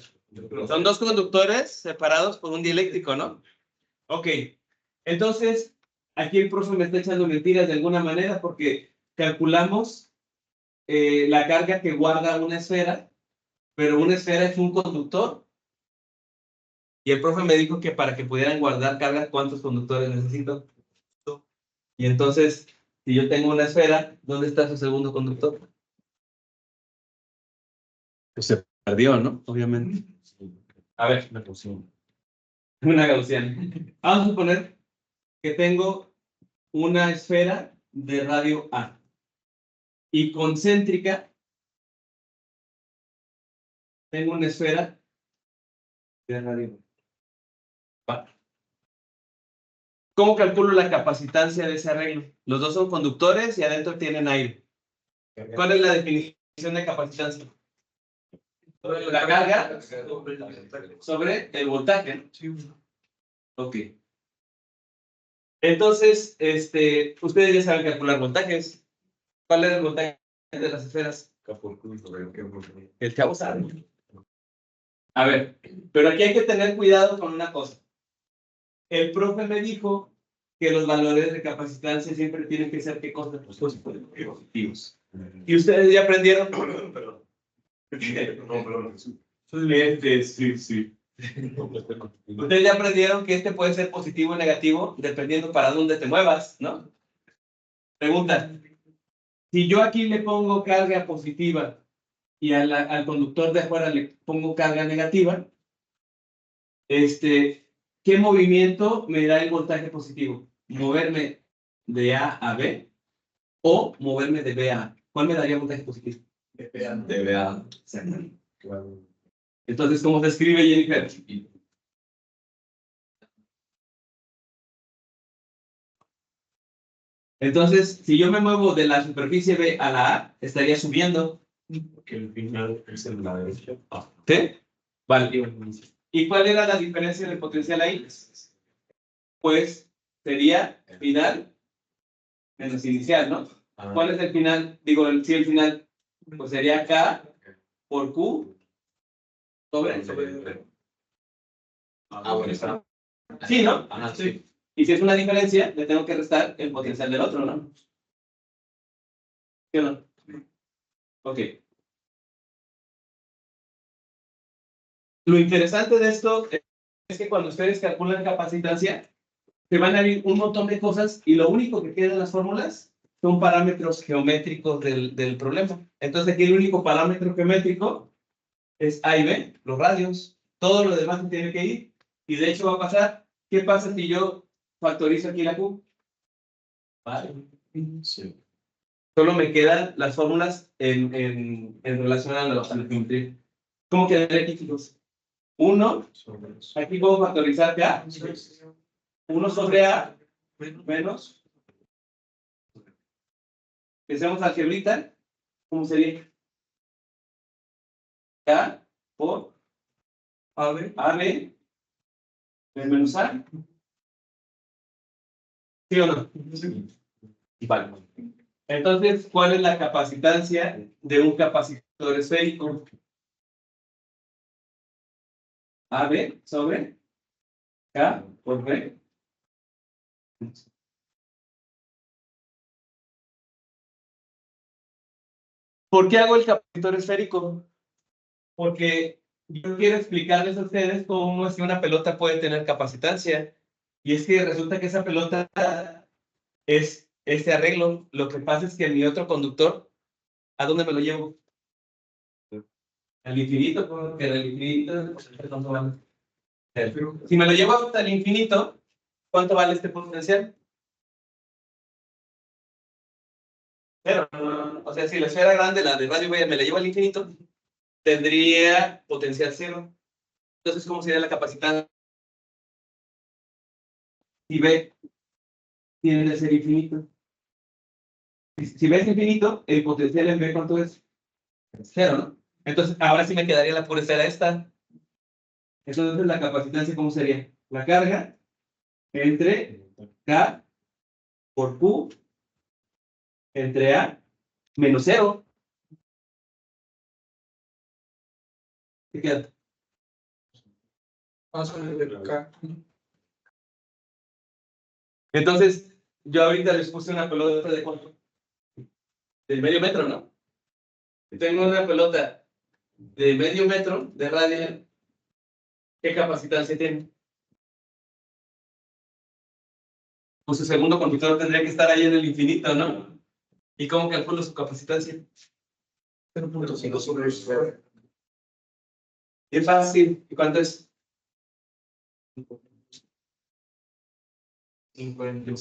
Son dos conductores separados por un dieléctrico, ¿no? Ok. Entonces, aquí el profe me está echando mentiras de alguna manera porque calculamos la carga que guarda una esfera, pero una esfera es un conductor. Y el profe me dijo que para que pudieran guardar carga, ¿cuántos conductores necesito? Y entonces, si yo tengo una esfera, ¿dónde está su segundo conductor? Pues se perdió, ¿no? Obviamente. A ver, una gaussiana. Vamos a suponer que tengo una esfera de radio A y concéntrica tengo una esfera de radio B. ¿Cómo calculo la capacitancia de ese arreglo? Los dos son conductores y adentro tienen aire. ¿Cuál es la definición de capacitancia? La carga sobre el voltaje. Ok. Entonces, ustedes ya saben calcular voltajes. ¿Cuál es el voltaje de las esferas? El chavo sabe. A ver, pero aquí hay que tener cuidado con una cosa. El profe me dijo que los valores de capacitancia siempre tienen que ser, ¿qué cosa? Positivos. Y ustedes ya aprendieron. Sí. Ustedes ya aprendieron que puede ser positivo o negativo dependiendo para dónde te muevas, ¿no? Pregunta. Si yo aquí le pongo carga positiva y al conductor de afuera le pongo carga negativa, ¿qué movimiento me da el voltaje positivo? ¿Moverme de A a B o moverme de B a A? ¿Cuál me daría voltaje positivo? De B a A. Exactamente. Entonces, ¿cómo se escribe, Jennifer? Entonces, si yo me muevo de la superficie B a la A, estaría subiendo. Porque el final es en la derecha. ¿Sí? Vale. ¿Y cuál era la diferencia de potencial ahí? Pues sería final menos inicial, ¿no? ¿Cuál es el final? Digo, el final, pues sería K por Q sobre. Bueno, está. Sí, ¿no? Ajá, sí. Y si es una diferencia, le tengo que restar el potencial del otro, ¿no? ¿Sí o no? Ok. Lo interesante de esto es que cuando ustedes calculan capacitancia, se van a ir un montón de cosas y lo único que queda en las fórmulas son parámetros geométricos del problema. Entonces aquí el único parámetro geométrico es A y B, los radios. Todo lo demás se tiene que ir. Y de hecho va a pasar, ¿qué pasa si yo factorizo aquí la Q? Vale. Sí. Solo me quedan las fórmulas en relación a la geometría. ¿Cómo quedaría aquí, chicos? 1, aquí puedo factorizar ya. 1 sobre A menos Pensemos algebrita, ¿cómo sería? K por AB menos A. ¿Sí o no? Vale. Entonces, ¿cuál es la capacitancia de un capacitor esférico? AB sobre K por B. ¿Por qué hago el capacitor esférico? Porque yo quiero explicarles a ustedes cómo es que una pelota puede tener capacitancia. Y es que resulta que esa pelota es este arreglo. Lo que pasa es que mi otro conductor, ¿a dónde me lo llevo? Al infinito, porque el infinito, ¿cuánto vale? Si me lo llevo hasta el infinito, ¿cuánto vale este potencial? Cero. O sea, si la esfera grande, la de radio me la llevo al infinito, tendría potencial cero. Entonces, ¿cómo sería la capacitancia? Si B tiene que ser infinito. Si B es infinito, el potencial en B, ¿cuánto es? Cero, ¿no? Entonces, ahora sí me quedaría la pura esfera esta. Entonces, la capacitancia, ¿cómo sería? La carga entre K por Q entre A menos cero. ¿Qué queda? Entonces, yo ahorita les puse una pelota de cuánto? De medio metro, ¿no? Tengo una pelota de medio metro de radio. ¿Qué capacitancia tiene? Pues su segundo conductor tendría que estar ahí en el infinito, ¿no? ¿Y cómo calculo su capacitancia? 0.5 sobre el. Es fácil. ¿Y cuánto es? 50.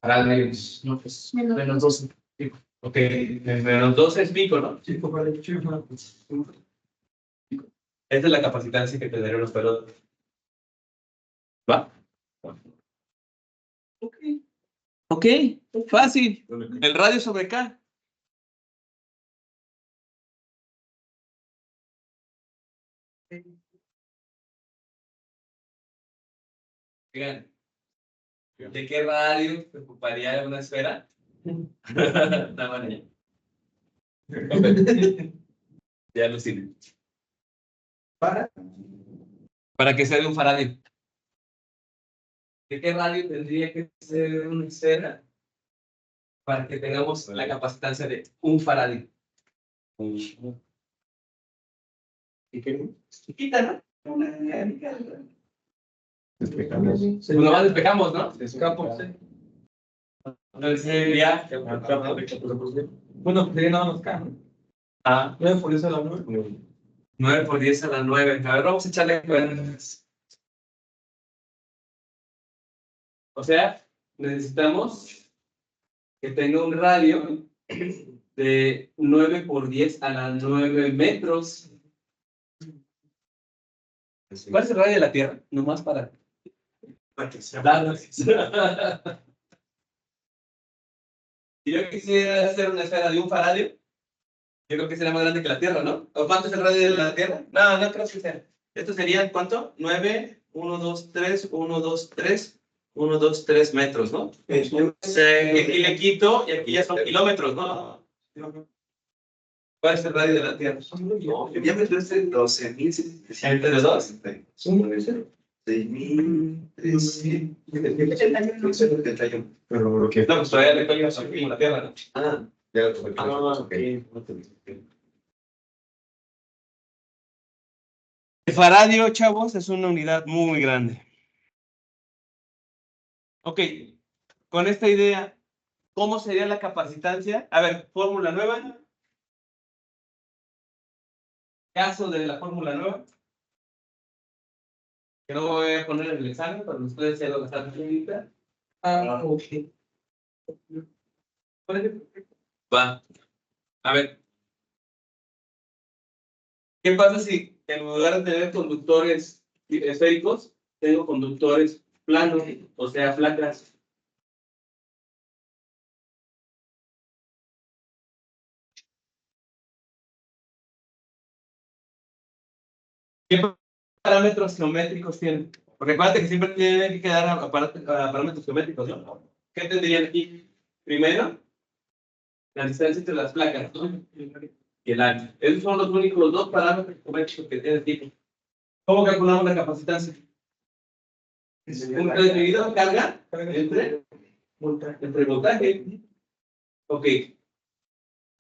Para menos. No, pues. Menos 12. Ok, menos 12 es pico, ¿no? Esta es la capacitancia que tendrían los pelotas. ¿Va? Ok. Ok, fácil. El radio sobre K. Oigan, ¿de qué radio se ocuparía una esfera? Está bueno ya. Ya lo tienen. Para que sea de un faradio. ¿De qué radio tendría que ser una esfera para que tengamos la capacitancia de un faradio? Chiquita, ¿no? Despejamos. Pues nomás despejamos, ¿no? Despejamos. Entonces sería. Bueno, sería nada más K, ¿no? Ah, 9 por 10 a la 9. 9 por 10 a la 9. A ver, vamos a echarle cuentas. O sea, necesitamos que tenga un radio de 9 por 10 a la 9 metros. ¿Cuál es el radio de la Tierra? Nomás para que se hablara. Si yo quisiera hacer una esfera de un faradio, yo creo que sería más grande que la Tierra, ¿no? ¿O cuánto es el radio de la Tierra? No, no creo que sea. Esto sería, ¿cuánto? 9, 1, 2, 3, 1, 2, 3, 1, 2, 3 metros, ¿no? Y aquí le quito, y aquí ya son kilómetros, ¿no? ¿Cuál es el radio de la Tierra? No, el diámetro es de 12.700. ¿Entre los dos? 6.300. Pero lo que. No, pues todavía le toca como la Tierra, ¿no? Ah, ya lo tuve. El faradio, chavos, es una unidad muy grande. Ok, con esta idea, ¿cómo sería la capacitancia? A ver, fórmula nueva. Caso de la fórmula nueva. Que no voy a poner en el examen, pero ustedes ya lo gastaron ahorita. Ah, ok. Va. A ver. ¿Qué pasa si en lugar de tener conductores esféricos, tengo conductores planos, o sea, placas. ¿Qué parámetros geométricos tienen? Porque acuérdate que siempre tienen que quedar a parámetros geométricos, ¿no? ¿Qué tendrían aquí? Primero, la distancia entre las placas, ¿no? Y el ancho. Esos son los únicos dos parámetros geométricos que tiene el tipo. ¿Cómo calculamos la capacitancia? Punto dividido en carga entre voltaje. Ok.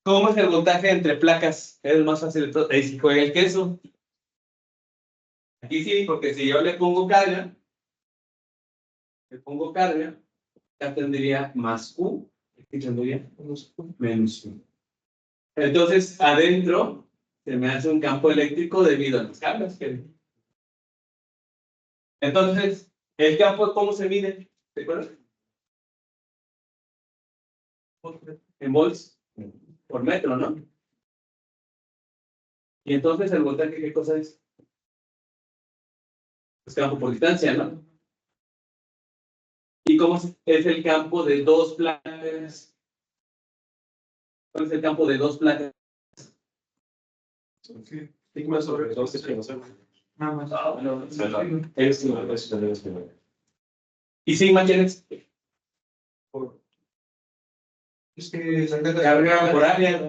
¿Cómo es el voltaje entre placas? Es el más fácil de todo. Ahí sí juega el queso. Aquí sí, porque si yo le pongo carga, ya tendría más Q. Aquí tendría menos Q. Entonces, adentro se me hace un campo eléctrico debido a las cargas. Entonces, ¿el campo cómo se mide? ¿De acuerdo? En volts por metro, ¿no? Y entonces, ¿el voltaje qué cosa es? Es campo por distancia, ¿no? ¿Y cómo es el campo de dos placas? ¿Cuál es el campo de dos placas? Sigma sobre 2 es menos 1. Nada más. ¿Y sigma quién es? Es que saca Carga por área.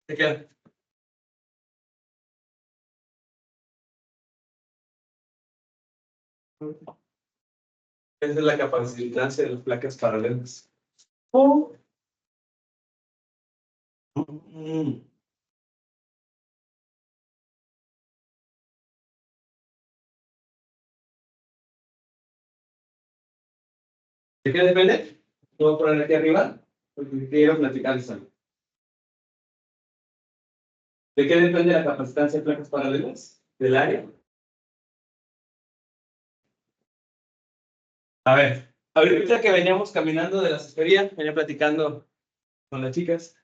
¿Qué queda? Esa es la capacitancia de las placas paralelas. ¿De qué depende? Lo voy a poner aquí arriba porque quiero platicar eso. ¿De qué depende la capacitancia de placas paralelas? Del área. A ver, ahorita que veníamos caminando de la cestería, venía platicando con las chicas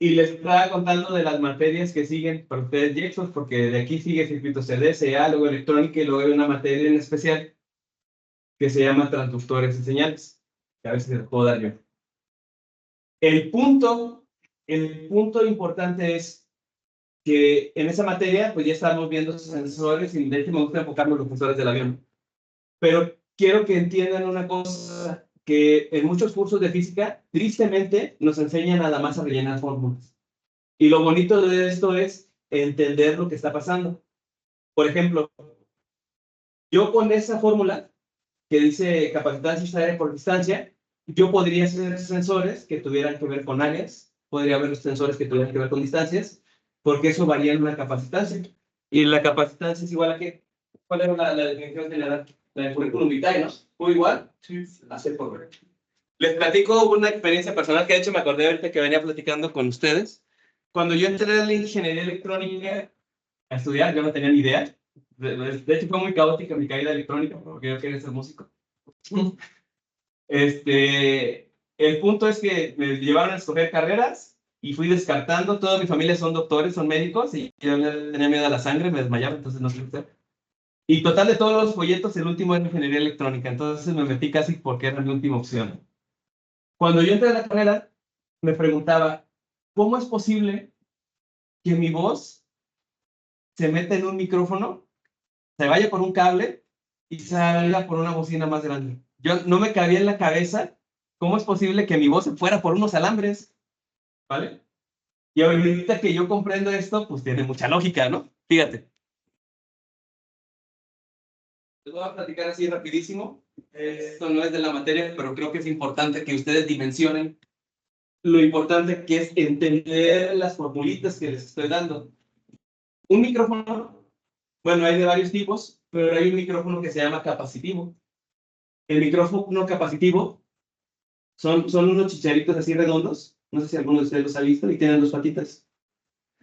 y les estaba contando de las materias que siguen para ustedes Jexos, porque de aquí sigue circuito CD, CA, luego electrónica y luego hay una materia en especial que se llama transductores y señales, que a veces les puedo dar yo. El punto importante es que en esa materia, pues ya estamos viendo sensores y de hecho me gusta enfocarme en los sensores del avión. Pero quiero que entiendan una cosa, que en muchos cursos de física, tristemente, nos enseñan nada más a rellenar fórmulas. Y lo bonito de esto es entender lo que está pasando. Por ejemplo, yo con esa fórmula que dice capacitancia área por distancia, yo podría hacer sensores que tuvieran que ver con áreas, podría haber sensores que tuvieran que ver con distancias, porque eso varía en una capacitancia. Y la capacitancia es igual a qué? ¿Cuál era la definición general? La del currículum vitae, ¿no? ¿Fue igual? Sí. Hace por ver. Les platico una experiencia personal que de hecho me acordé ahorita que venía platicando con ustedes. Cuando yo entré a la ingeniería electrónica a estudiar, yo no tenía ni idea. De hecho, fue muy caótica mi caída electrónica porque yo quería ser músico. El punto es que me llevaron a escoger carreras y fui descartando. Toda mi familia son doctores, son médicos y yo tenía miedo a la sangre, me desmayaba, entonces no sé qué hacer. Y total de todos los folletos, el último era ingeniería electrónica, entonces me metí casi porque era mi última opción. Cuando yo entré a la carrera, me preguntaba, ¿cómo es posible que mi voz se meta en un micrófono, se vaya por un cable y salga por una bocina más grande? Yo no me cabía en la cabeza cómo es posible que mi voz se fuera por unos alambres, ¿vale? Y ahorita que yo comprendo esto, pues tiene mucha lógica, ¿no? Fíjate. Les voy a platicar así rapidísimo. Esto no es de la materia, pero creo que es importante que ustedes dimensionen lo importante que es entender las formulitas que les estoy dando. Un micrófono, bueno, hay de varios tipos, pero hay un micrófono que se llama capacitivo. El micrófono capacitivo son unos chicharitos así redondos, no sé si alguno de ustedes los ha visto, y tienen dos patitas.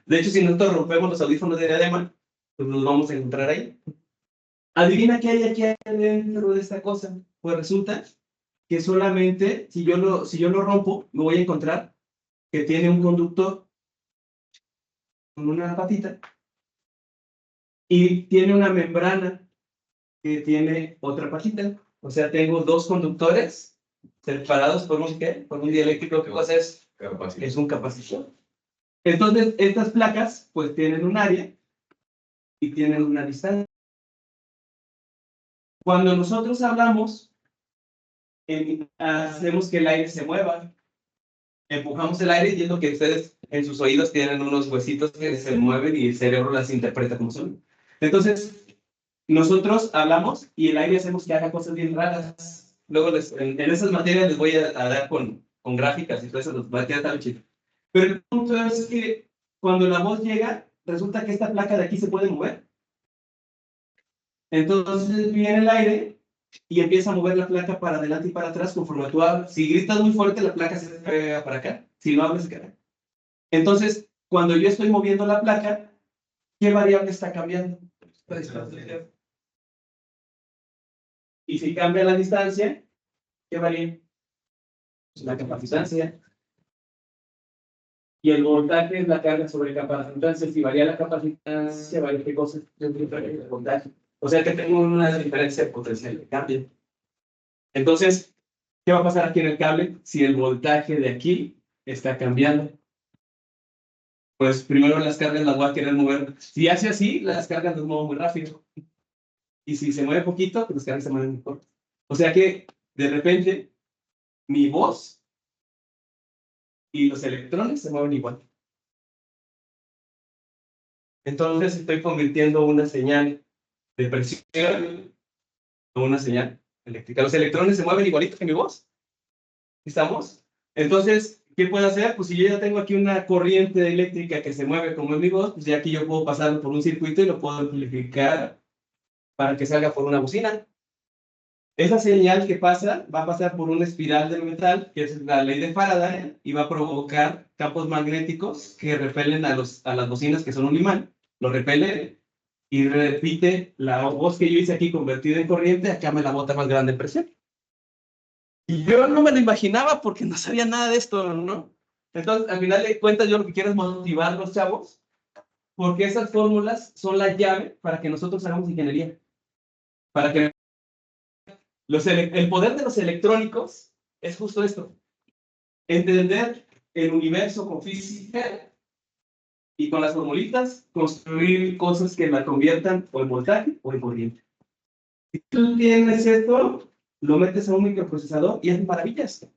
De hecho, si nosotros rompemos los audífonos de diadema, pues los vamos a encontrar ahí. Adivina qué hay aquí adentro de esta cosa. Pues resulta que solamente, si yo lo rompo, me voy a encontrar que tiene un conductor con una patita y tiene una membrana que tiene otra pajita. O sea, tengo dos conductores separados por un, ¿qué? Por un dieléctrico. ¿Qué cosa es? Es un capacitor. Entonces, estas placas, pues, tienen un área y tienen una distancia. Cuando nosotros hablamos, hacemos que el aire se mueva. Empujamos el aire y es lo que ustedes en sus oídos tienen unos huesitos que se mueven y el cerebro las interpreta como son. Entonces, nosotros hablamos y el aire hacemos que haga cosas bien raras. Luego, en esas materias les voy a dar con gráficas y todo eso, los va a quedar tan chido. Pero el punto es que cuando la voz llega, resulta que esta placa de aquí se puede mover. Entonces viene el aire y empieza a mover la placa para adelante y para atrás conforme tú hablas. Si gritas muy fuerte, la placa se pega para acá. Si no hablas, se queda. Entonces, cuando yo estoy moviendo la placa, ¿qué variable está cambiando? La distancia. Y si cambia la distancia, ¿qué varía? La capacitancia. Y el voltaje es la carga sobre capacitancia. Si varía la capacitancia, varía qué cosa. El voltaje. O sea que tengo una diferencia potencial de cambio. Entonces, ¿qué va a pasar aquí en el cable si el voltaje de aquí está cambiando? Pues primero las cargas las voy a querer mover. Si hace así, las cargas las muevo muy rápido. Y si se mueve poquito, pues las cargas se mueven muy corto. O sea que, de repente, mi voz y los electrones se mueven igual. Entonces estoy convirtiendo una señal de presión en una señal eléctrica. Los electrones se mueven igualito que mi voz. ¿Estamos? Entonces, ¿qué puedo hacer? Pues si yo ya tengo aquí una corriente eléctrica que se mueve como en mi voz, pues ya aquí yo puedo pasarlo por un circuito y lo puedo amplificar para que salga por una bocina. Esa señal que pasa va a pasar por una espiral de metal, que es la ley de Faraday, y va a provocar campos magnéticos que repelen a las bocinas, que son un imán. Lo repele y repite la voz que yo hice aquí convertida en corriente, acá me la bota más grande en presión. Y yo no me lo imaginaba porque no sabía nada de esto, ¿no? Entonces, al final de cuentas, yo lo que quiero es motivar a los chavos, porque esas fórmulas son la llave para que nosotros hagamos ingeniería. Para que el poder de los electrónicos es justo esto. Entender el universo con física y con las formulitas construir cosas que la conviertan o en voltaje o en corriente. Si tú tienes esto, lo metes a un microprocesador y haces maravillas.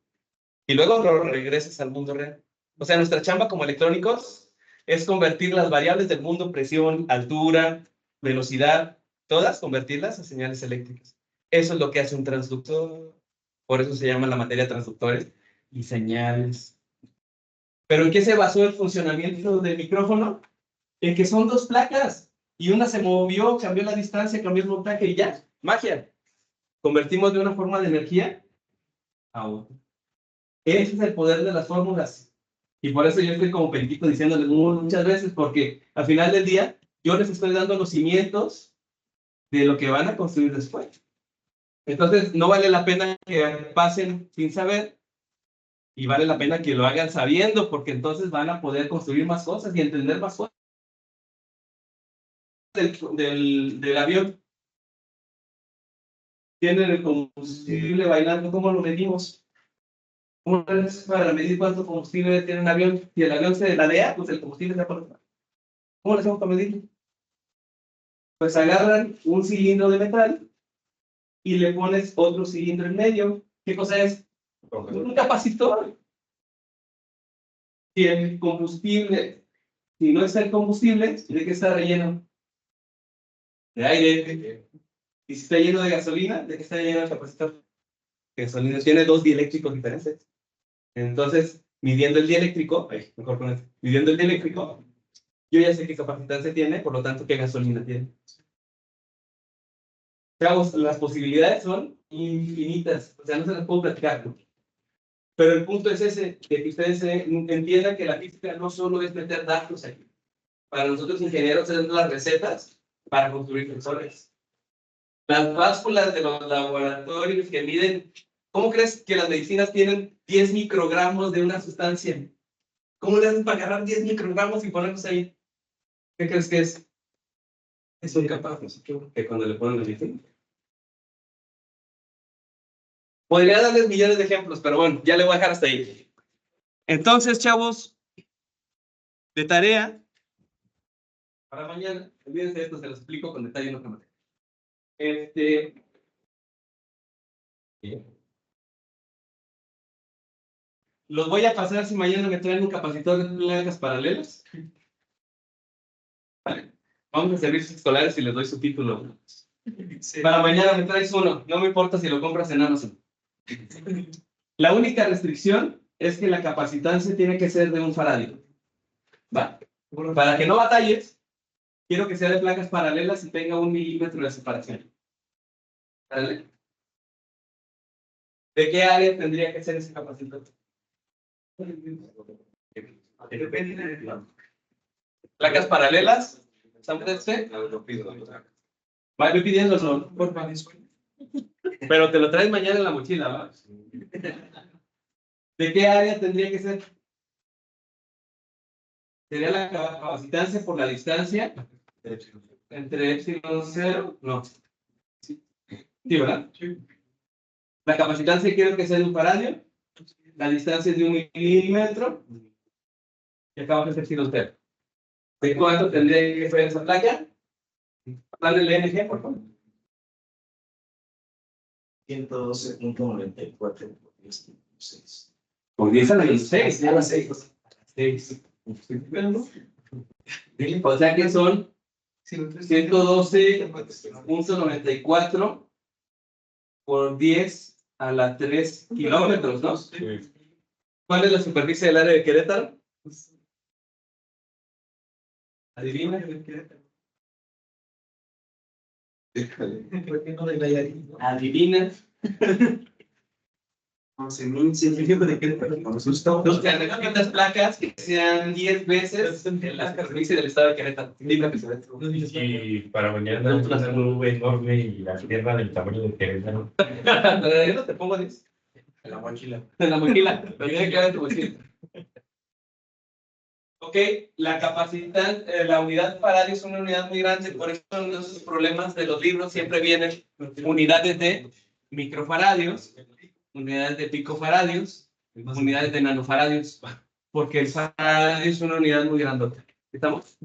Y luego lo regresas al mundo real. O sea, nuestra chamba como electrónicos es convertir las variables del mundo, presión, altura, velocidad, todas convertirlas a señales eléctricas. Eso es lo que hace un transductor. Por eso se llama la materia transductores y señales. ¿Pero en qué se basó el funcionamiento del micrófono? En que son dos placas y una se movió, cambió la distancia, cambió el voltaje y ya, magia. Convertimos de una forma de energía a otra. Ese es el poder de las fórmulas. Y por eso yo estoy como periquito diciéndoles muchas veces, porque al final del día yo les estoy dando los cimientos de lo que van a construir después. Entonces, no vale la pena que pasen sin saber y vale la pena que lo hagan sabiendo, porque entonces van a poder construir más cosas y entender más cosas del avión. Tienen el combustible bailando, ¿cómo lo medimos? ¿Cómo es para medir cuánto combustible tiene un avión? Si el avión se ladea, pues el combustible se va. ¿Cómo lo hacemos para medirlo? Pues agarran un cilindro de metal y le pones otro cilindro en medio. ¿Qué cosa es? Un capacitor. Si el combustible, si no está el combustible, ¿de qué está relleno? De aire. Y si está lleno de gasolina, ¿de qué está lleno el capacitor? Gasolina tiene dos dieléctricos diferentes. Entonces, midiendo el dieléctrico, mejor con esto, midiendo el dieléctrico, yo ya sé qué capacitancia tiene, por lo tanto, qué gasolina tiene. Chavos, las posibilidades son infinitas, o sea, no se las puedo platicar, ¿no? Pero el punto es ese, de que ustedes entiendan que la física no solo es meter datos aquí. Para nosotros ingenieros es las recetas para construir sensores. Las básculas de los laboratorios que miden, ¿cómo crees que las medicinas tienen 10 microgramos de una sustancia? ¿Cómo le hacen para agarrar 10 microgramos y ponerlos ahí? ¿Qué crees que es? Son capaces que cuando le ponen el líquido. Podría darles millones de ejemplos, pero bueno, ya le voy a dejar hasta ahí. Entonces, chavos, de tarea para mañana, olvídense de esto, se los explico con detalle en otra manera. Los voy a pasar si mañana me traen un capacitor de placas paralelas. Vale. Vamos a servicios escolares y les doy su título. Para mañana me traes uno, no me importa si lo compras en Amazon. La única restricción es que la capacitancia tiene que ser de un faradio. ¿Va? Para que no batalles, quiero que sea de placas paralelas y tenga 1 milímetro de separación. ¿Vale? ¿De qué área tendría que ser ese capacitor? Placas paralelas. Voy pidiendo, por favor. Pero te lo traes mañana en la mochila, ¿va? ¿De qué área tendría que ser? ¿Sería la capacitancia por la distancia? ¿Entre epsilon 0? No. Sí, ¿verdad? La capacitancia quiero que sea de un faradio. La distancia es de 1 milímetro. Y acá abajo es epsilon 0. ¿De cuánto tendría que ser esa placa? Dale el NG, por favor. 112.94. Por 10 a la 16. A la 6. 6. O sea que son 112.94 por 10 a la 3 kilómetros, ¿no? Sí. ¿Cuál es la superficie del área de Querétaro? Adivina. ¿Por qué no de Nayarit? Adivina. 11.100 de Querétaro. Los que necesitas placas que sean 10 veces la superficie del estado de Querétaro. Dime que se ve. Y para mañana una nube enorme y la tierra del tamaño de Querétaro. Yo no te pongo 10. En la mochila. En la mochila. Lo tiene que haber en tu mochila. Ok, la capacidad, la unidad faradio es una unidad muy grande, por eso en esos problemas de los libros siempre vienen unidades de microfaradios, unidades de picofaradios, unidades de nanofaradios, porque el faradio es una unidad muy grandota. ¿Estamos?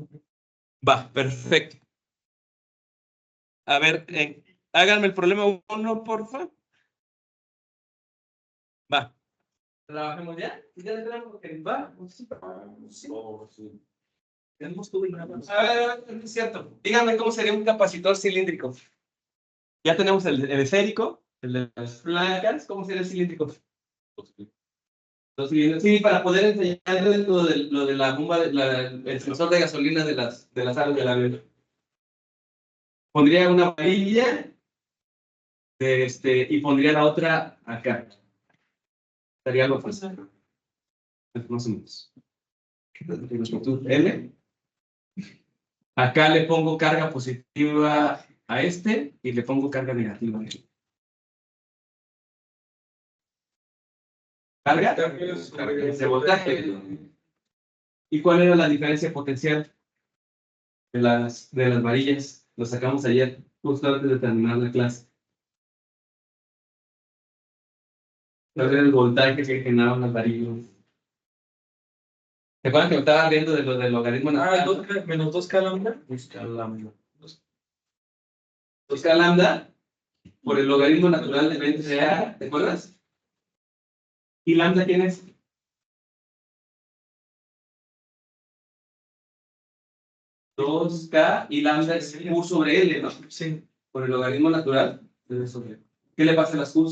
Va, perfecto. A ver, háganme el problema 1, porfa. Va. ¿Trabajemos ya? ¿Ya tenemos que va? Sí. Tenemos todo y nada. A ver, es cierto. Díganme cómo sería un capacitor cilíndrico. Ya tenemos el esférico, el de las placas. ¿Cómo sería el cilíndrico? Los cilindros. Sí, para poder enseñarles lo de la bomba, el sensor de gasolina de las alas del avión. Pondría una varilla y pondría la otra acá. Estaría algo fácil. Más o menos. Longitud L. Acá le pongo carga positiva a y le pongo carga negativa a él. ¿Carga? De voltaje. ¿Y cuál era la diferencia potencial de las varillas? Lo sacamos ayer, justo antes de terminar la clase. ¿Cuál era el voltaje que generaban las varillas? ¿Se acuerdan que me estaba viendo de lo del logaritmo natural? Menos 2K lambda. 2K lambda por el logaritmo natural de 20 de A, ¿te acuerdas? ¿Y lambda quién es? K y lambda es Q sobre L, ¿no? Sí. Por el logaritmo natural de V sobre L. ¿Qué le pasa a las Q?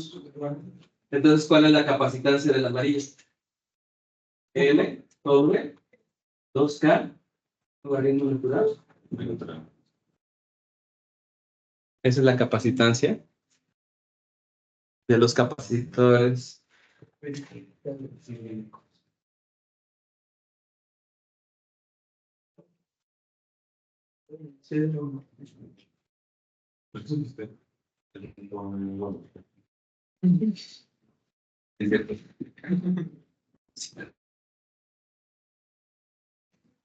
Entonces, ¿cuál es la capacitancia de las varillas? L sobre 2K, logaritmo natural. Esa es la capacitancia de los capacitores. Sí, no. Es cierto.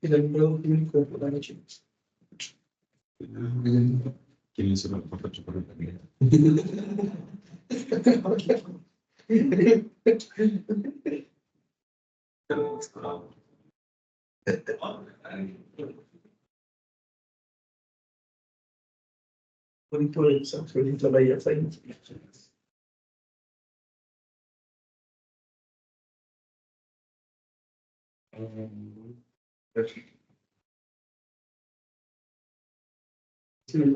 Y el producto químico de la noche. ¿Quién hizo la torta de chocolate? Bonito el San Felipe Bahía Sáenz. Ves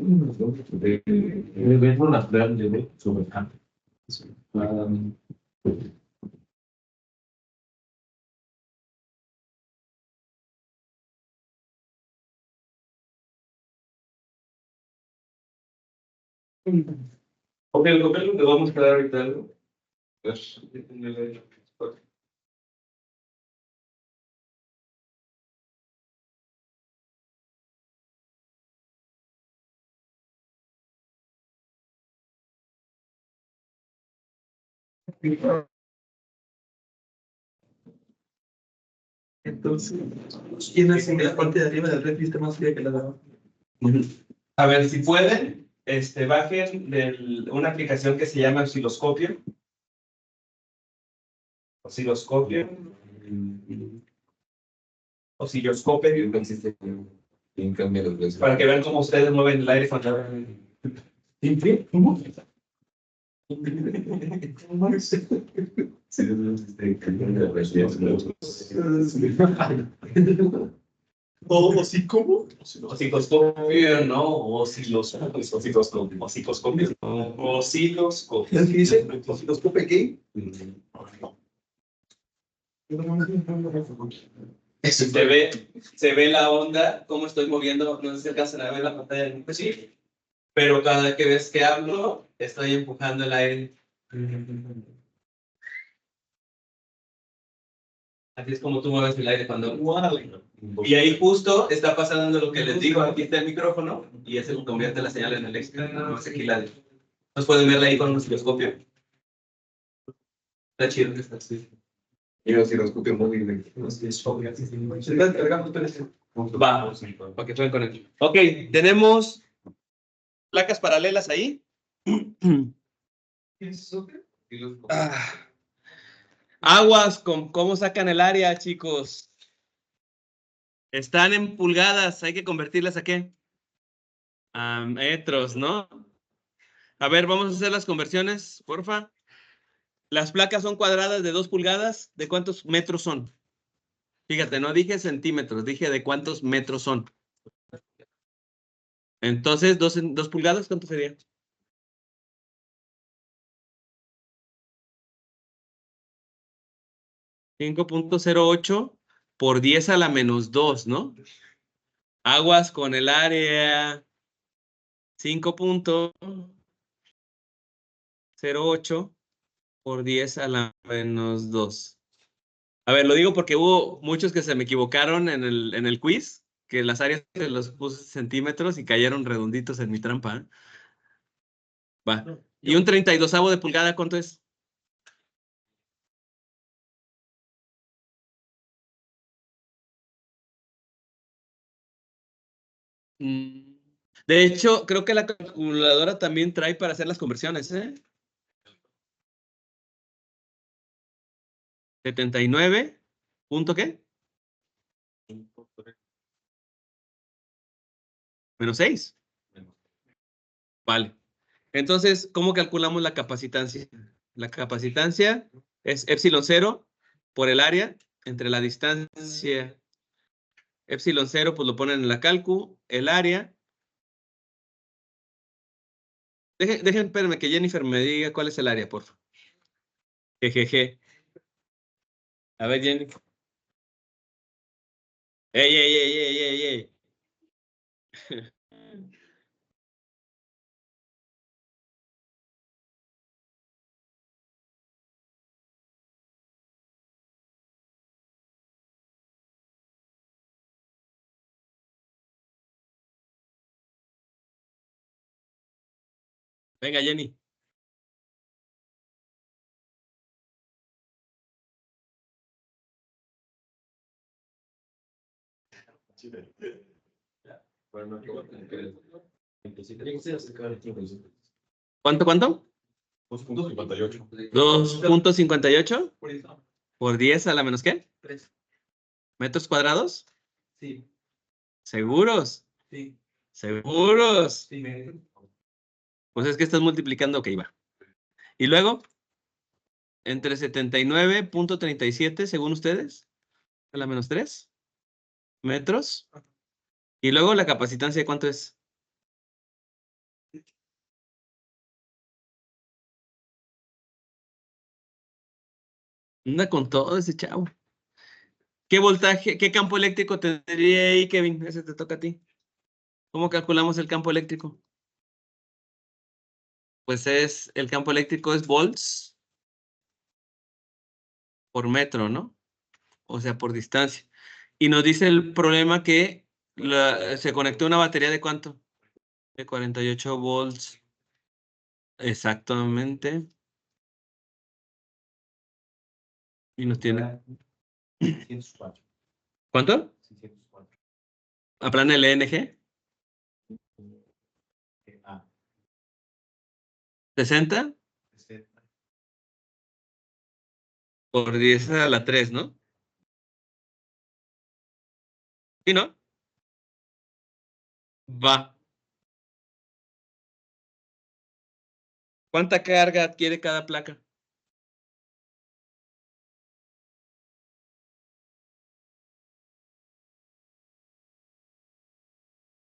las pruebas de sobre campo. Ok, el papel le vamos a dar ahorita algo. Entonces, llenas en la parte de arriba del refri está más fría que la de abajo. A ver, si pueden, bajen una aplicación que se llama Osciloscopio. Osciloscopio. Osciloscopio. Para que vean cómo ustedes mueven el aire cuando... ¿Cómo? ¿O sí, cómo? Osciloscopio, no, osciloscopio, no, osciloscopio. ¿Es que dice? ¿Osciloscopio qué? Se ve la onda, cómo estoy moviendo, no sé si alcanzan a ver la pantalla, pues sí, pero cada vez que hablo, estoy empujando el aire. Así es como tú mueves el aire cuando... Y ahí justo está pasando lo que les digo, aquí está el micrófono, y ese convierte la señal en el extra, nada más aquí la... Nos pueden verla ahí con un osciloscopio. Está chido que está así. Y osciloscopio móvil. Va, para que jueguen con él. Ok, tenemos placas paralelas ahí. Ah. Aguas con cómo sacan el área, chicos. Están en pulgadas, hay que convertirlas a qué? A metros, ¿no? A ver, vamos a hacer las conversiones, porfa. Las placas son cuadradas de 2 pulgadas. ¿De cuántos metros son? Fíjate, no dije centímetros, dije de cuántos metros son. Entonces, 2 pulgadas, ¿cuánto sería? 5.08 por 10 a la menos 2, ¿no? Aguas con el área 5.08 por 10 a la menos 2. A ver, lo digo porque hubo muchos que se me equivocaron en el quiz, que las áreas se los puse centímetros y cayeron redonditos en mi trampa. ¿Eh? Va. ¿Y un 32avo de pulgada cuánto es? Mm, De hecho, creo que la calculadora también trae para hacer las conversiones, ¿eh? 79. ¿Punto qué? Menos 6. Vale. Entonces, ¿cómo calculamos la capacitancia? La capacitancia es epsilon 0 por el área entre la distancia. Epsilon 0, pues lo ponen en la calcu. El área. Espérenme que Jennifer me diga cuál es el área, por favor. Jejeje. A ver, Jennifer. ¡Ey, ey, ey, ey, ey, ey! Venga, Jenny. ¿Cuánto? 2.58. 2.58 Por eso. por 10 a la menos ¿qué? 3. ¿Metros cuadrados? Sí. ¿Seguros? Sí. ¿Seguros? Sí. Pues es que estás multiplicando, ok, va. Y luego, entre 79.37, según ustedes, a la menos 3 metros. Y luego la capacitancia, ¿de cuánto es? Anda con todo ese chavo. ¿Qué voltaje, qué campo eléctrico tendría ahí, Kevin? Ese te toca a ti. ¿Cómo calculamos el campo eléctrico? Pues el campo eléctrico es volts por metro, ¿no? O sea, por distancia. Y nos dice el problema que se conectó una batería de ¿cuánto? De 48 volts. Exactamente. Y nos tiene. 604. ¿Cuánto? 604. ¿Hablan el ENG? Ah, 60 por 10 a la 3, ¿no? ¿Sí, no? Va. ¿Cuánta carga adquiere cada placa?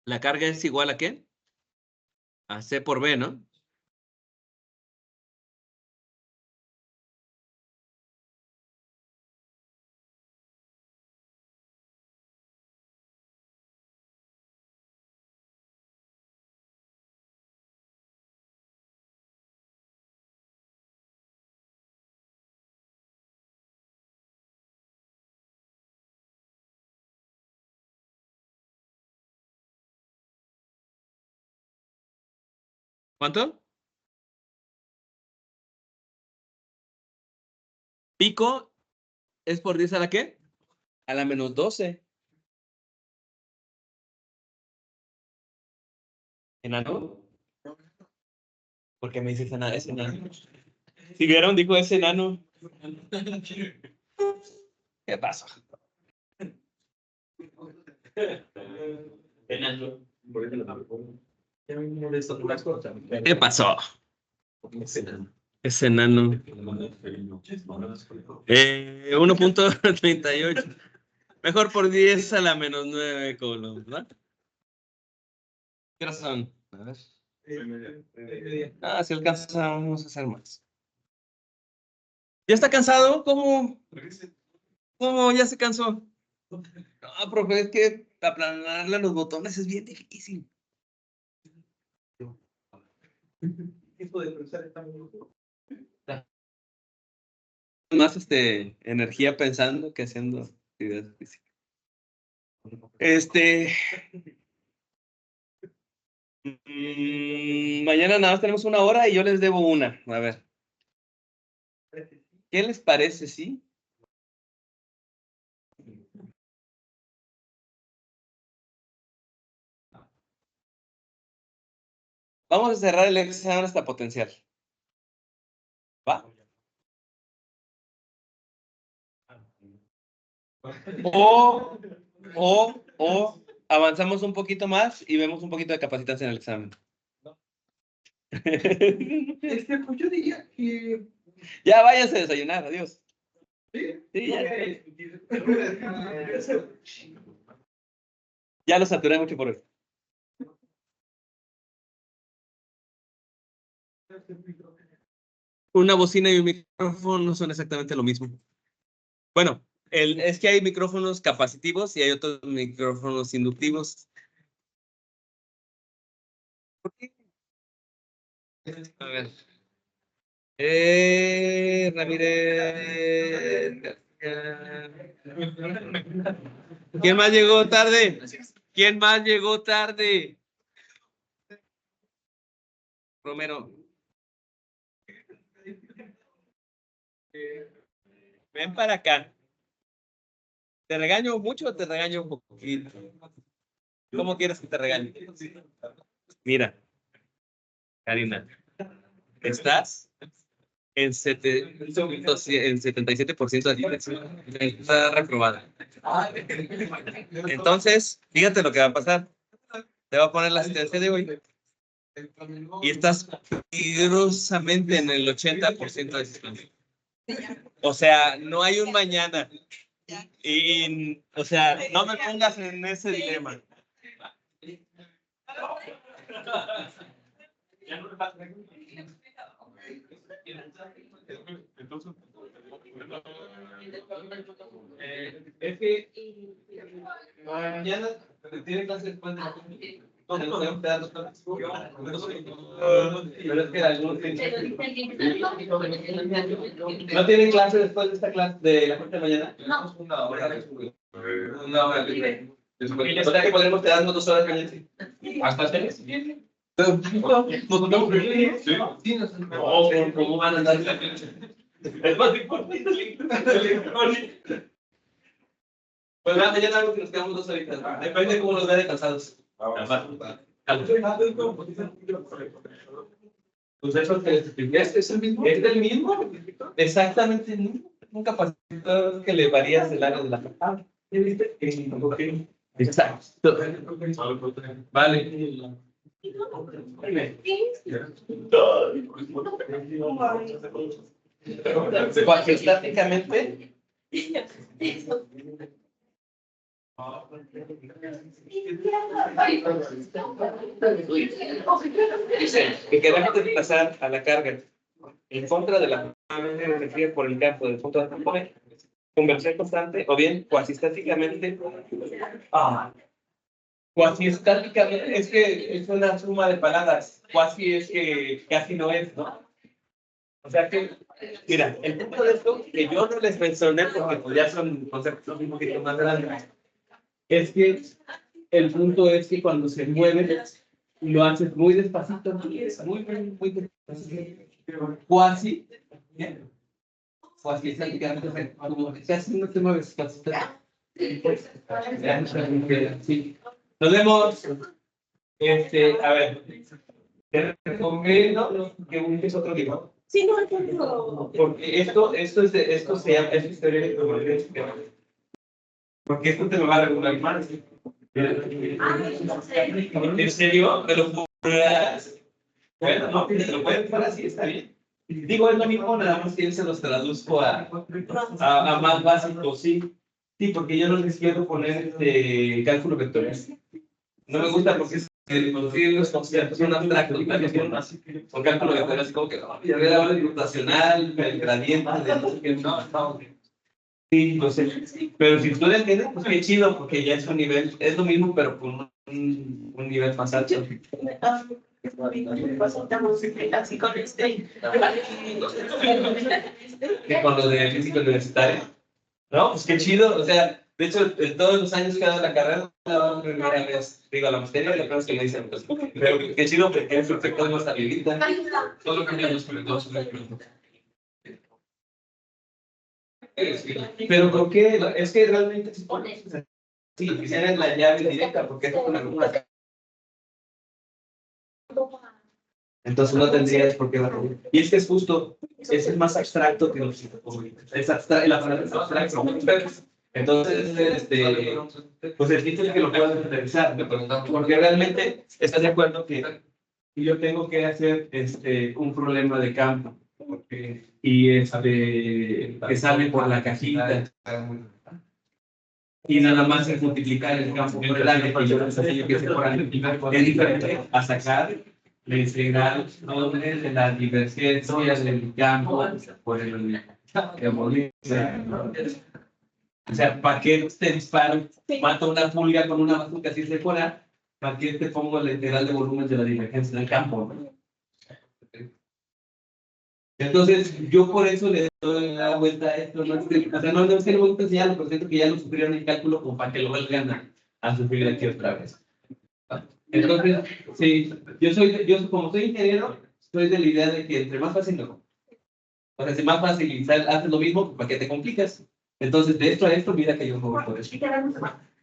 La carga es igual a ¿qué? A C por B, ¿no? ¿Cuánto? Pico es por 10 a la ¿qué? A la menos 12. ¿Enano? ¿Por qué me dices enano? Es enano. Si vieron, dijo ese enano. ¿Qué pasó? Enano. Ya me molesta tu las cosas. ¿Qué pasó? Es enano. 1.38. Mejor por 10 a la menos 9, Colón, ¿verdad? ¿Qué horas son? A ver. Si alcanzamos a hacer más. ¿Ya está cansado? ¿Cómo? ¿Cómo? ¿Ya se cansó? No, profe, es que aplanarle los botones es bien difícil. Tipo de pensar está muy duro. Más energía pensando que haciendo actividad física. Mañana nada más tenemos 1 hora y yo les debo una. A ver. ¿Qué les parece, sí? Vamos a cerrar el examen hasta potencial. ¿Va? O avanzamos un poquito más y vemos un poquito de capacitancia en el examen. Pues yo diría que. Ya váyanse a desayunar, adiós. Sí, Sí, ya lo saturé mucho por hoy. Una bocina y un micrófono no son exactamente lo mismo. Bueno, es que hay micrófonos capacitivos y hay otros micrófonos inductivos. ¿Por qué? A ver. Ramírez. ¿Quién más llegó tarde? ¿Quién más llegó tarde? Romero. Ven para acá. ¿Te regaño mucho o te regaño un poquito? ¿Cómo quieres que te regale? Mira, Karina, estás en 77% de diversión. Está reprobada. Entonces, fíjate lo que va a pasar. Te va a poner la asistencia de hoy y estás peligrosamente en el 80% de asistencia. O sea, no hay un mañana. O sea, no me pongas en ese dilema. Entonces, Es que mañana tiene clase después de la ¿dónde podemos quedar los clases? Pero es que algunos no tienen clase después de esta clase de la clase de mañana. No. Una hora. Una hora. O sea que podremos quedarnos 2 horas mañana. Hasta 3. Sí. No, ¿cómo van a andar? Es más importante el electrónico. Pues mañana algo que nos quedamos 2 horitas. Depende de cómo nos vea de cansados. Pues eso es el mismo. Es el mismo. Exactamente el mismo. Un capacitor que le varía el área de la caja. Exacto. Vale. Cuajestáticamente. Dice que queremos desplazar a la carga en contra de la energía por el campo del punto de atracción, conversión constante o bien cuasistáticamente. Cuasistáticamente es que es una suma de palabras. Cuasi es que casi no es, ¿no? O sea que, mira, el punto de esto que yo no les mencioné porque pues, ya son conceptos un poquito más grandes. Es que el punto es que cuando se mueve, lo haces muy despacito, muy despacito. Cuasi estáticamente, como casi no te mueves, cuasi sí. Nos vemos. A ver, te recomiendo que busques otro libro. Sí, no, no. Porque esto se llama, es historia electromagnética. Porque esto te lo va a regular más. ¿En serio? ¿Me lo jurarás? Bueno, no, te lo pueden poner así, está bien. Digo, es lo mismo, nada más que se los traduzco a más básico, sí. Sí, porque yo no les quiero poner cálculo vectorial. No me gusta porque los conceptos son abstractos, con cálculo vectorial, así como que, ya ve la hora computacional, el gradiente, no. Sí, pues, pero si tú lo entiendes, pues qué chido, porque ya es un nivel, es lo mismo, pero con un nivel más alto. Así con Que con lo de física universitaria. No, pues qué chido, o sea, de hecho, de todos los años que ha dado la carrera, la primera vez, digo, la materia, la primera vez que me dicen, pues, pero qué chido, porque es perfecto, no está habilita. Todo cambiamos con el 2, pero ¿por qué? Es que realmente sí, quisieran la llave directa, porque es con alguna. Entonces no tendrías por qué bajar. Y es que es justo, es más abstracto que los es abstracto, la palabra es abstracto. Entonces, pues el título es que lo puedas aterrizar, porque realmente estás de acuerdo que yo tengo que hacer un problema de campo. Y que sale por la cajita y nada más es multiplicar el campo por el área que yo necesito que se por es diferente a sacar la integral doble de la divergencia del campo por el o sea, ¿para qué te disparo? Mato una pulga con una bazooka así se fuera, ¿para qué te pongo la integral de volumen de la divergencia del campo? Entonces, yo por eso le doy la vuelta a esto. No es que, o sea, no es que no me gusta enseñarlo, pero siento que ya lo sufrieron en cálculo como para que lo vuelvan a sufrir aquí otra vez. Entonces, sí, yo como soy ingeniero, soy de la idea de que entre más fácil mejor. O sea, si más fácil y haces lo mismo, pues, ¿para qué te complicas? Entonces, de esto a esto, mira que yo no voy por eso.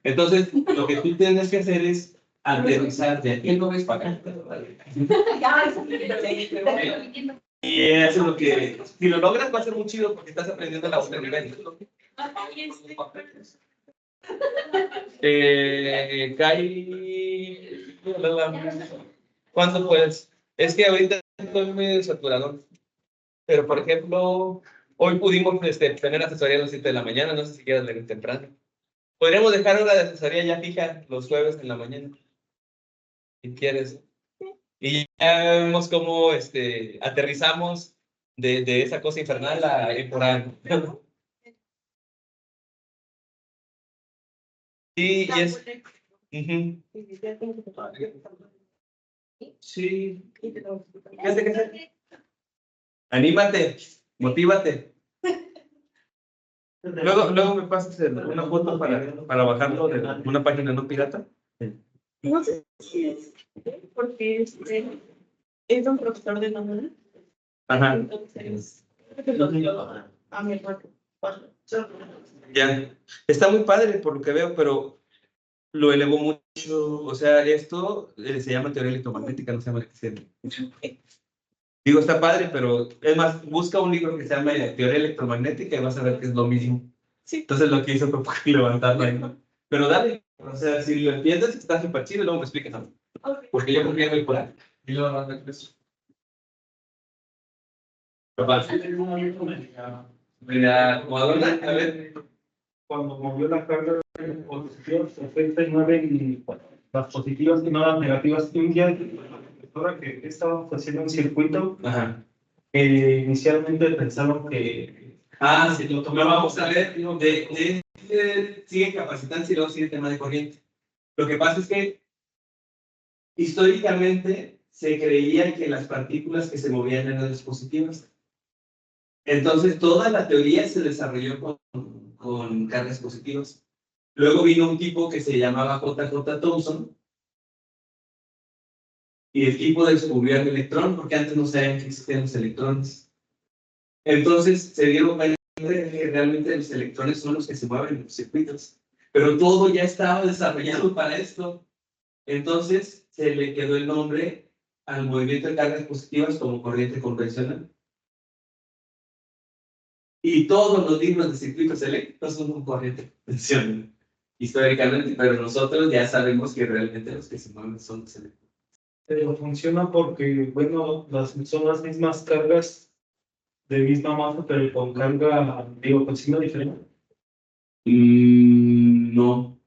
Entonces, lo que tú tienes que hacer es aterrizar de aquí no ves para acá. Ya, Y eso es lo que, si lo logras, va a ser muy chido porque estás aprendiendo la otra nivel. ¿Cuándo puedes? Es que ahorita estoy medio saturador. Pero, por ejemplo, hoy pudimos tener asesoría a las 7 de la mañana, no sé si quieres venir temprano. Podríamos dejar hora de asesoría ya fija los jueves en la mañana, si quieres. Y ya vemos cómo aterrizamos de esa cosa infernal a por año. Sí, y es. Ujú. Sí. ¿Qué hace? Anímate, motívate. Luego me pasas una foto para bajarlo de una página no pirata. No sé si es porque es un profesor de nómina. Ajá. Entonces, a mi hermano. Ya. Está muy padre por lo que veo, pero lo elevó mucho. O sea, esto se llama teoría electromagnética, no se llama electricidad. Digo, está padre, pero es más, busca un libro que se llama Teoría Electromagnética y vas a ver que es lo mismo. Sí. Entonces lo que hizo fue levantarlo ahí. Pero dale, o sea, si lo entiendes, está súper chido y luego me explicas, ¿no? Ok. Porque yo confío en el por ahí. Y luego vas a ver eso. Mira, Madonna, a ver. Cuando movió la carga positiva, se afecta y mueve las positivas y no las negativas. Y un día, la profesora que estaba haciendo un circuito, Ajá. inicialmente pensaron que Sí, lo vamos a ver. Sigue capacitándose y luego sigue el tema de corriente. Lo que pasa es que históricamente se creía que las partículas que se movían eran las positivas. Entonces, toda la teoría se desarrolló con cargas positivas. Luego vino un tipo que se llamaba J.J. Thomson y el tipo descubrió el electrón porque antes no sabían que existían los electrones. Entonces, se dieron cuenta de que realmente los electrones son los que se mueven en los circuitos. Pero todo ya estaba desarrollado para esto. Entonces, se le quedó el nombre al movimiento de cargas positivas como corriente convencional. Y todos los libros de circuitos eléctricos son con corriente convencional, históricamente, pero nosotros ya sabemos que realmente los que se mueven son los electrones. pero funciona porque, bueno, son las mismas cargas de misma masa, pero con carga, digo, con signo diferente. No.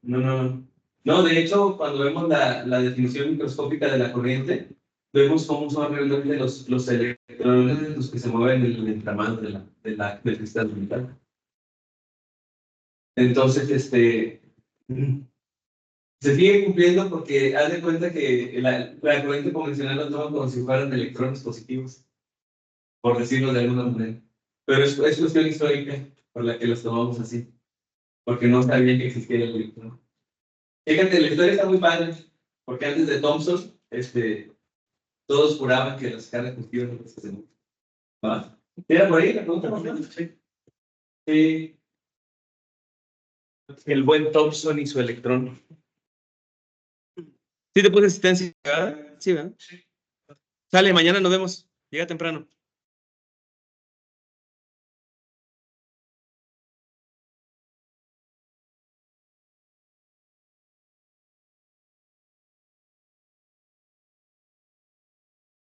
No, de hecho, cuando vemos la definición microscópica de la corriente, vemos cómo son realmente los electrones los que se mueven en el entramado del cristal de metal. Entonces, se sigue cumpliendo porque haz de cuenta que la corriente convencional lo toma como si fueran electrones positivos, por decirlo de alguna manera. Pero es cuestión histórica por la que los tomamos así, porque no sabía que existía el electrón. Fíjate, la historia está muy padre, porque antes de Thomson, todos juraban que las cargas positivas eran las que se mueven. ¿Va? ¿Era por ahí la pregunta? Sí. El buen Thomson y su electrón. ¿Sí te puse asistencia? ¿Verdad? Sí, ¿verdad? Sale, mañana nos vemos. Llega temprano.